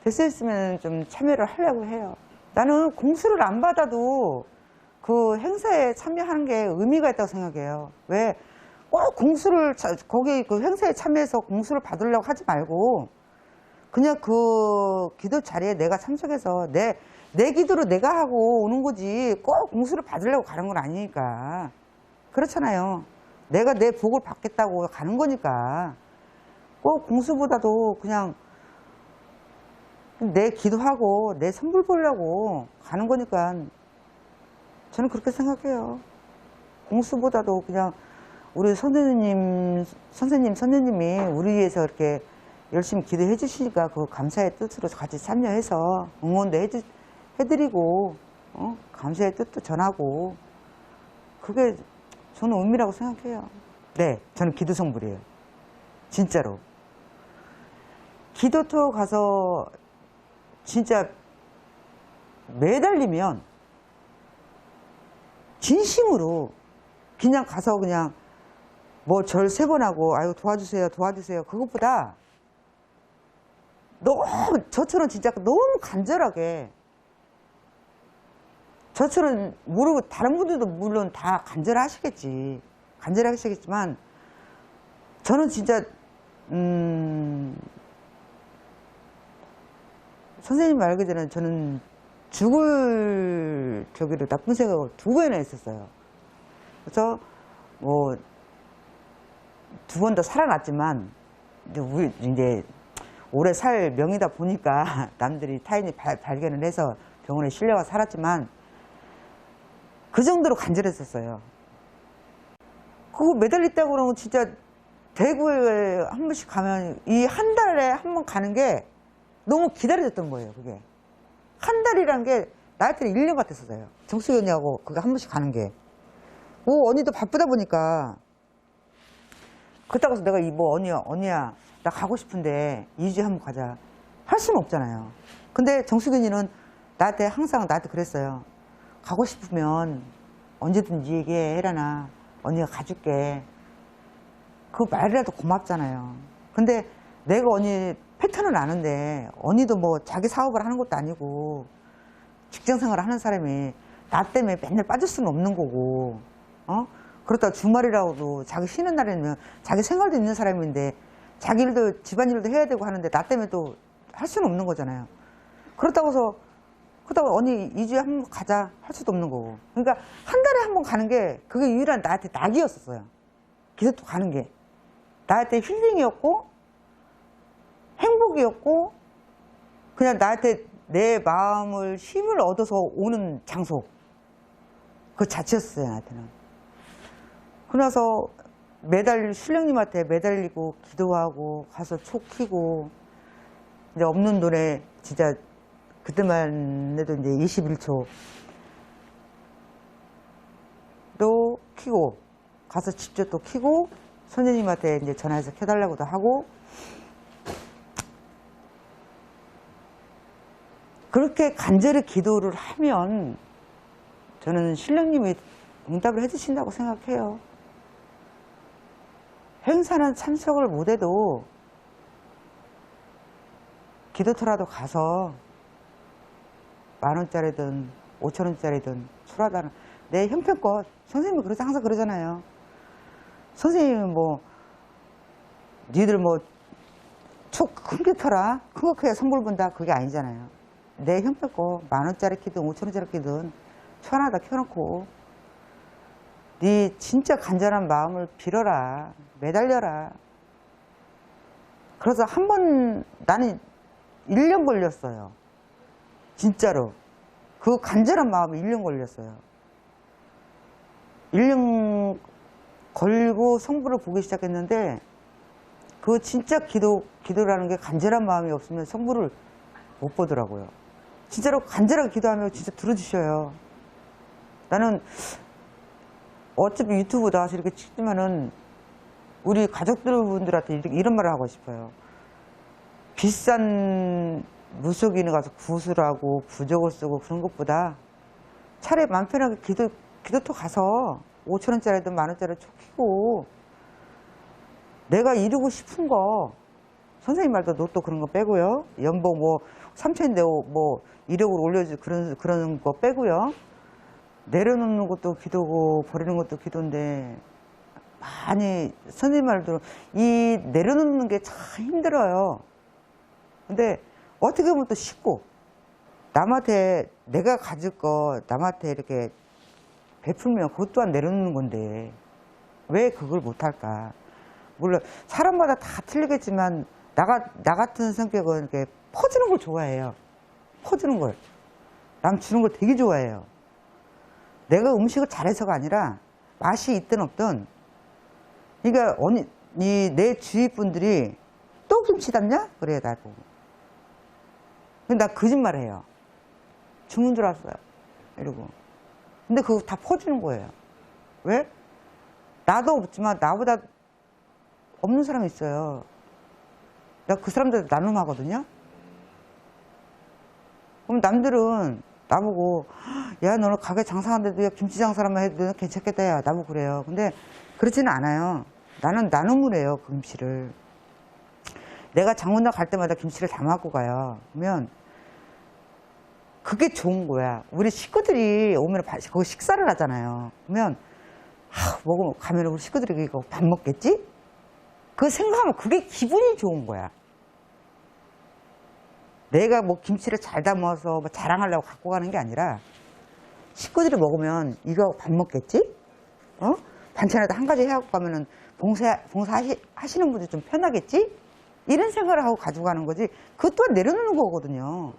S1: 됐으면 좀 참여를 하려고 해요. 나는 공수를 안 받아도 그 행사에 참여하는 게 의미가 있다고 생각해요. 왜 꼭 공수를 거기 그 행사에 참여해서 공수를 받으려고 하지 말고 그냥 그 기도 자리에 내가 참석해서 내 기도로 내가 하고 오는 거지 꼭 공수를 받으려고 가는 건 아니니까. 그렇잖아요. 내가 내 복을 받겠다고 가는 거니까 꼭 공수보다도 그냥 내 기도하고 내 선물 보려고 가는 거니까 저는 그렇게 생각해요. 공수보다도 그냥 우리 선생님이 우리 위해서 이렇게 열심히 기도해 주시니까 그 감사의 뜻으로 같이 참여해서 응원도 해드리고 감사의 뜻도 전하고 그게 저는 의미라고 생각해요. 네, 저는 기도 성불이에요. 진짜로. 기도터 가서 진짜 매달리면 진심으로 그냥 가서 그냥 뭐 절 3번 하고 아유 도와주세요 그것보다 너무 저처럼 진짜 너무 간절하게 저처럼 모르고 다른 분들도 물론 다 간절하시겠지만 저는 진짜 선생님 말 그대로 저는 죽을 저기를 나쁜 생각을 2번이나 했었어요. 그래서 뭐 2번 더 살아났지만 이제 오래 살 명이다 보니까 남들이 타인이 발견을 해서 병원에 실려가 살았지만 그 정도로 간절했었어요. 그거 매달렸다고 그러면 진짜 대구에 한 번씩 가면 이 한 달에 한 번 가는 게 너무 기다려졌던 거예요. 그게 한 달이란 게 나한테는 1년 같았어요. 정수견이하고 그게 한 번씩 가는 게. 언니도 바쁘다 보니까 그렇다고 해서 내가 언니야 나 가고 싶은데 2주에 한 번 가자 할 수는 없잖아요. 근데 정수견이는 항상 나한테 그랬어요. 가고 싶으면 언제든지 얘기해라나 언니가 가줄게. 그 말이라도 고맙잖아요. 근데 내가 언니 패턴을 아는데 언니도 뭐 자기 사업을 하는 것도 아니고 직장생활을 하는 사람이 나 때문에 맨날 빠질 수는 없는 거고 그렇다고 주말이라고도 자기 쉬는 날이면 자기 생활도 있는 사람인데 자기 일도 집안일도 해야 되고 하는데 나 때문에 또 할 수는 없는 거잖아요. 그렇다고 언니 2주에 한 번 가자 할 수도 없는 거고. 그러니까 한 달에 한 번 가는 게 그게 유일한 나한테 낙이었었어요. 기도터 가는 게 나한테 힐링이었고 행복이었고 그냥 나한테 내 마음을 힘을 얻어서 오는 장소 그 자체였어요. 나한테는. 그래서 신령님한테 매달리고 기도하고 가서 촉 피고 이제 없는 돈에 진짜 그때만 해도 이제 21초 또 키고 가서 직접 또 키고 선생님한테 이제 전화해서 켜달라고도 하고 그렇게 간절히 기도를 하면 저는 신령님이 응답을 해주신다고 생각해요. 행사는 참석을 못해도 기도터라도 가서 10,000원짜리든 5,000원짜리든 출하다는 내 형편껏 선생님이 항상 그러잖아요. 선생님이 뭐 니들 뭐 촉 큰 게 펴라, 큰 거 커야 선물 본다, 그게 아니잖아요. 내 형편껏 10,000원짜리 키든 5,000원짜리 키든 초 하나 다 켜놓고 네 진짜 간절한 마음을 빌어라, 매달려라. 그래서 한 번 나는 1년 걸렸어요. 진짜로. 그 간절한 마음이 1년 걸렸어요. 1년 걸고 성부를 보기 시작했는데 그 진짜 기도라는 게 간절한 마음이 없으면 성부를 못 보더라고요. 진짜로 간절하게 기도하면 진짜 들어주셔요. 나는 어차피 유튜브 나와서 이렇게 찍지만은 우리 가족들분들한테 이런 말을 하고 싶어요. 비싼 무속인에 가서 구슬하고 부적을 쓰고 그런 것보다 차라리 마음 편하게 기도터 가서 5,000원짜리든 10,000원짜리 촉키고 내가 이루고 싶은 거, 선생님 말도 로또 그런 거 빼고요. 연봉 뭐 3,000인데 뭐 1억으로 올려줄 그런 거 빼고요. 내려놓는 것도 기도고 버리는 것도 기도인데 많이 선생님 말대로 이 내려놓는 게 참 힘들어요. 근데 어떻게 보면 또 쉽고 남한테 내가 가질 거 남한테 이렇게 베풀면 그것 또한 내려놓는 건데 왜 그걸 못할까? 물론 사람마다 다 틀리겠지만 나 같은 성격은 이렇게 퍼주는 걸 좋아해요. 퍼주는 걸. 남 주는 걸 되게 좋아해요. 내가 음식을 잘해서가 아니라 맛이 있든 없든 그러니까 내 주위 분들이 또 김치 담냐? 그래요 나보고. 근데 나 거짓말해요. 주문 들어왔어요. 이러고. 근데 그거 다 퍼주는 거예요. 왜? 나도 없지만 나보다 없는 사람이 있어요. 나 그 사람들한테 나눔하거든요. 그럼 남들은 나보고 야 너는 가게 장사하는데도 야 김치 장사라면 해도 괜찮겠다 야 나보고 그래요. 근데 그렇지는 않아요. 나는 나눔을 해요. 그 김치를. 내가 장문당 갈 때마다 김치를 담아갖고 가요. 그러면 그게 좋은 거야. 우리 식구들이 오면 거기 식사를 하잖아요. 그러면 먹으면 가면 우리 식구들이 이거 밥 먹겠지? 그 생각하면 그게 기분이 좋은 거야. 내가 뭐 김치를 잘 담아서 뭐 자랑하려고 갖고 가는 게 아니라 식구들이 먹으면 이거 밥 먹겠지? 반찬에다 한 가지 해갖고 가면은 봉사하시는 분들 좀 편하겠지? 이런 생각을 하고 가지고 가는 거지. 그것 또한 내려놓는 거거든요.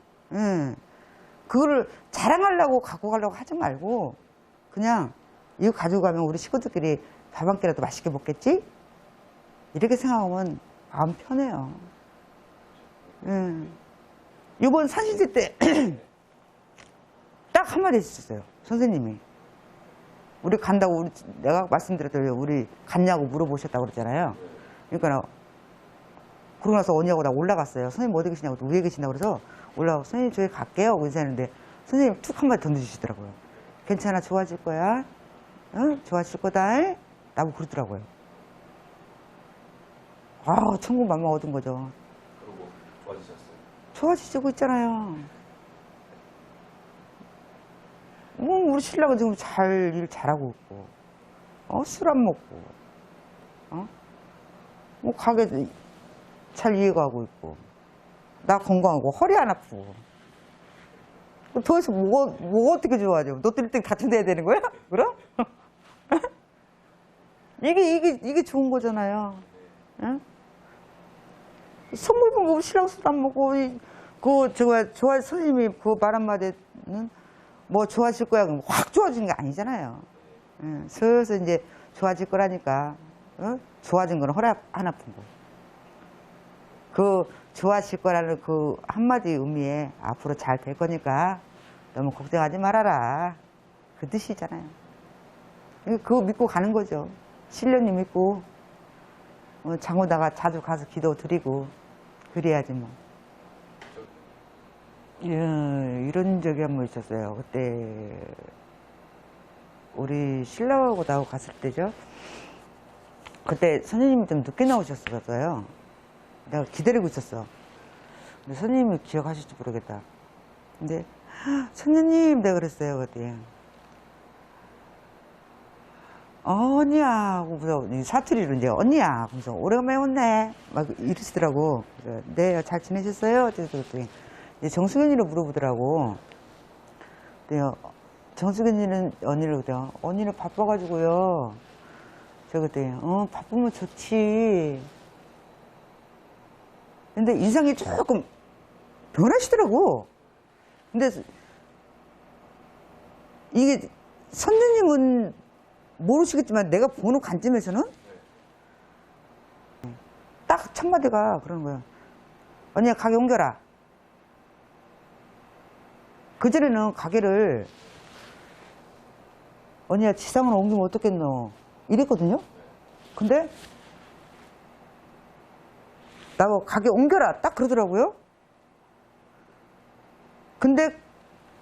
S1: 그거를 자랑하려고 갖고 가려고 하지 말고 그냥 이거 가지고 가면 우리 식구들끼리 밥 한 끼라도 맛있게 먹겠지? 이렇게 생각하면 마음 편해요. 이번 산신제 때 딱 한마디 했었어요. 선생님이. 우리 간다고 내가 말씀드렸더니 우리 갔냐고 물어보셨다고 그랬잖아요. 그러니까 그러고 나서 언니하고 나 올라갔어요. 선생님 어디 계시냐고 위에 계신다고 그래서 올라가고 선생님 저기 갈게요. 그래서 했는데 선생님 툭 한마디 던져주시더라고요. 괜찮아 좋아질 거야. 좋아질 거다. 라고 그러더라고요. 천국만만 얻은 거죠.
S2: 그리고 좋아지셨어요?
S1: 좋아지고 있잖아요. 우리 신랑은 지금 일 잘하고 있고, 술 안 먹고, 뭐 가게 잘 이해가고 있고, 나 건강하고, 허리 안 아프고. 더 이상 뭐가 어떻게 좋아져? 너 때릴 때 같은 데 해야 되는 거야? 그럼? 이게 좋은 거잖아요. 응? 선물 본 거 신랑 술 안 먹고, 선생님이 그 말 한마디는 뭐 좋아질 거야. 그럼 확 좋아지는 게 아니잖아요. 슬슬 이제 좋아질 거라니까. 좋아진 거는 허리 안 아픈 거. 그 좋아질 거라는 그 한마디 의미에 앞으로 잘 될 거니까 너무 걱정하지 말아라. 그 뜻이잖아요. 그거 믿고 가는 거죠. 신령님 믿고 장호다가 자주 가서 기도 드리고 그래야지 뭐. 이런 적이 한 번 있었어요. 그때 우리 신랑하고 나하고 갔을 때죠. 그때 선생님이 좀 늦게 나오셨어요. 내가 기다리고 있었어. 근데 선생님이 기억하실지 모르겠다. 근데 선생님 내가 그랬어요. 그때 언니야 하고서 사투리로 이제 언니야 하면서 오래간만에 왔네 막 이러시더라고. 그래서 네, 잘 지내셨어요? 그랬더니 이제 정수견이를 물어보더라고. 근데 정수견이는 언니를 그래요. 언니는 바빠가지고요. 저 그때 바쁘면 좋지. 근데 인상이 조금 변하시더라고. 근데 이게 선생님은 모르시겠지만 내가 보는 관점에서는 딱 첫 마디가 그러는 거예요. 언니야 가게 옮겨라. 그전에는 가게를 언니야 지상으로 옮기면 어떻겠노 이랬거든요. 근데 나보고 가게 옮겨라 딱 그러더라고요. 근데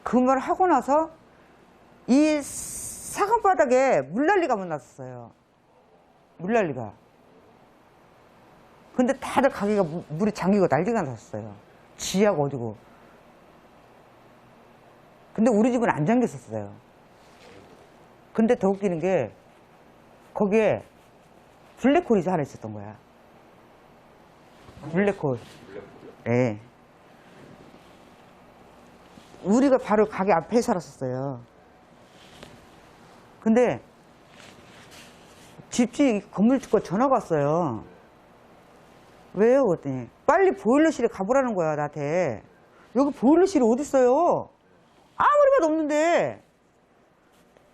S1: 그 말 하고 나서 이 사각바닥에 물난리가 났었어요. 물난리가. 근데 다들 가게가 물이 잠기고 난리가 났었어요. 지하고 어디고. 근데 우리 집은 안 잠겼었어요. 근데 더 웃기는 게 거기에 블랙홀이 하나 있었던 거야. 블랙홀. 네. 우리가 바로 가게 앞에 살았었어요. 근데 집주인 건물주가 전화가 왔어요. 왜요? 그랬더니 빨리 보일러실에 가보라는 거야 나한테. 여기 보일러실이 어딨어요? 아무리 봐도 없는데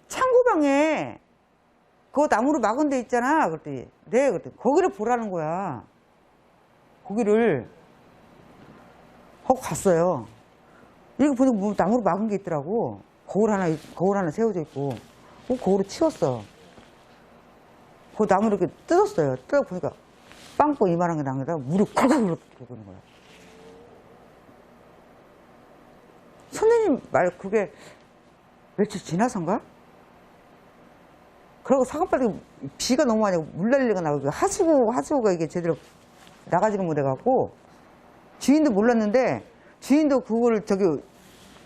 S1: 창고방에 그거 나무로 막은 데 있잖아. 그랬더니 네. 그랬더니 거기를 보라는 거야. 거기를 하고 갔어요. 여기 보니까 뭐 나무로 막은 게 있더라고. 거울 하나 세워져 있고. 거울을 치웠어. 그 나무를 이렇게 뜯었어요. 뜯어 보니까 빵꾸 이만한 게 나오다가 물이 콱콱 들어오는 거야. 선생님 말 그게 며칠 지나선가? 그러고 사과바닥에 비가 너무 많이 물난리가 나고 하수구가 이게 제대로 나가지를 못해갖고 주인도 몰랐는데 주인도 그거를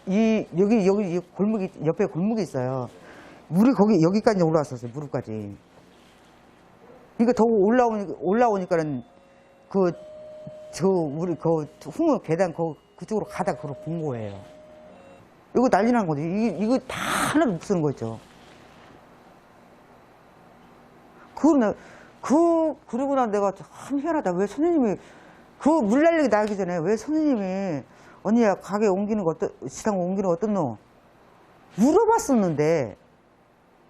S1: 여기 골목이 옆에 골목이 있어요. 물이 거기 여기까지 올라왔었어요. 무릎까지. 그러니까 더 올라오니까는 우리 후문 계단 그쪽으로 가다 그걸 본 거예요. 이거 난리 난 거지. 이거 다 하나도 못 쓰는 거 있죠. 그러고 난 내가 참 희한하다. 왜 선생님이, 물난리가 나기 전에 왜 선생님이, 언니야, 가게 옮기는 거 시장 옮기는 거 어떻노? 물어봤었는데,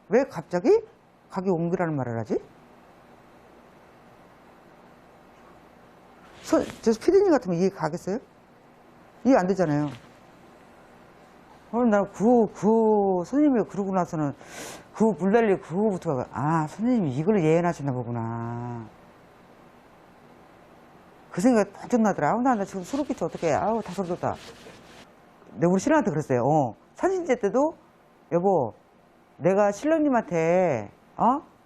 S1: 왜 갑자기 가게 옮기라는 말을 하지? 저 피디님 같으면 이해 가겠어요? 이해 안 되잖아요. 나는 선생님이 그러고 나서는 물난리 그거부터, 선생님이 이걸 예언하셨나 보구나. 그 생각이 번쩍 나더라. 나 지금 소름 끼쳐, 어떡해. 다 소름 돋다. 내가 우리 신랑한테 그랬어요. 산신제 때도, 여보, 내가 신랑님한테,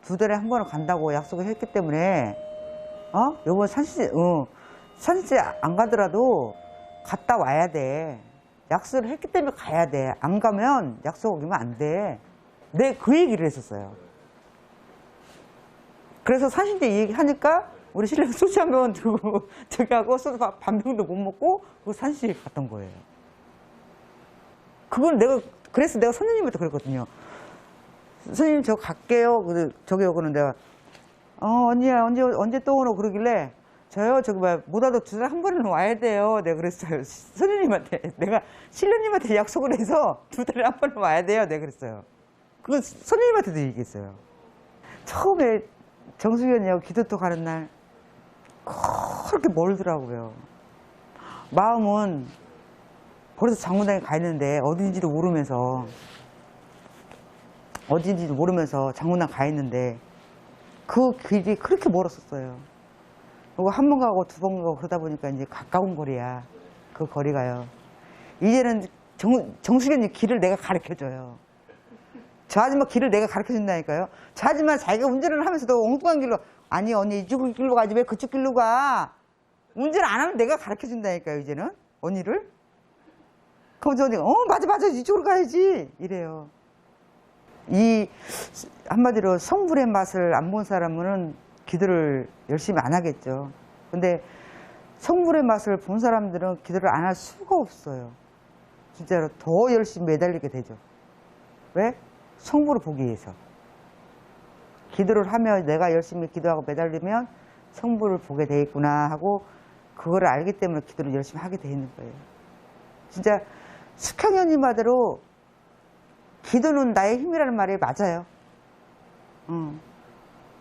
S1: 2달에 한 번은 간다고 약속을 했기 때문에, 여보 산신제 안 가더라도 갔다 와야 돼. 약속을 했기 때문에 가야 돼. 안 가면 약속 어기면 안 돼. 내 그 얘기를 했었어요. 그래서 산신제 얘기하니까 우리 신랑 소주 한 병 들고 저기 하고 소주 반병도 못 먹고 그 산신제 갔던 거예요. 그래서 내가 선생님한테 그랬거든요. 선생님 저 갈게요. 저기 오고는 내가 언니야 언제 또 오노 그러길래 저요 저기 못 와도 2달에 한 번은 와야 돼요. 내가 그랬어요. 선생님한테 내가 신랑님한테 약속을 해서 2달에 한 번은 와야 돼요. 내가 그랬어요. 그건 선생님한테도 얘기했어요. 처음에 정수견이하고 기도터 가는 날 그렇게 멀더라고요. 마음은 벌써 장문당에 가 있는데 어딘지도 모르면서 장문당 가 있는데 그 길이 그렇게 멀었었어요. 그리고 한 번 가고 2번 가고 그러다 보니까 이제 가까운 거리야. 그 거리가요. 이제는 정수견이 길을 내가 가르쳐줘요. 저 아줌마 길을 내가 가르쳐준다니까요. 저 아줌마 자기가 운전을 하면서도 엉뚱한 길로 아니 언니 이쪽 길로 가지 왜 그쪽 길로 가. 운전 안 하면 내가 가르쳐준다니까요. 이제는 언니를. 그럼 저 언니가 맞아 이쪽으로 가야지 이래요. 이 한마디로 성불의 맛을 안 본 사람은 기도를 열심히 안 하겠죠. 근데 성불의 맛을 본 사람들은 기도를 안 할 수가 없어요. 진짜로 더 열심히 매달리게 되죠. 왜? 성불을 보기 위해서. 기도를 하며 내가 열심히 기도하고 매달리면 성불을 보게 돼 있구나 하고 그거를 알기 때문에 기도를 열심히 하게 돼 있는 거예요. 진짜 숙향연이 말대로 기도는 나의 힘이라는 말이 맞아요.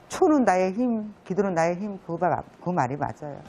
S1: 초는 나의 힘, 기도는 나의 힘, 그 말이 맞아요.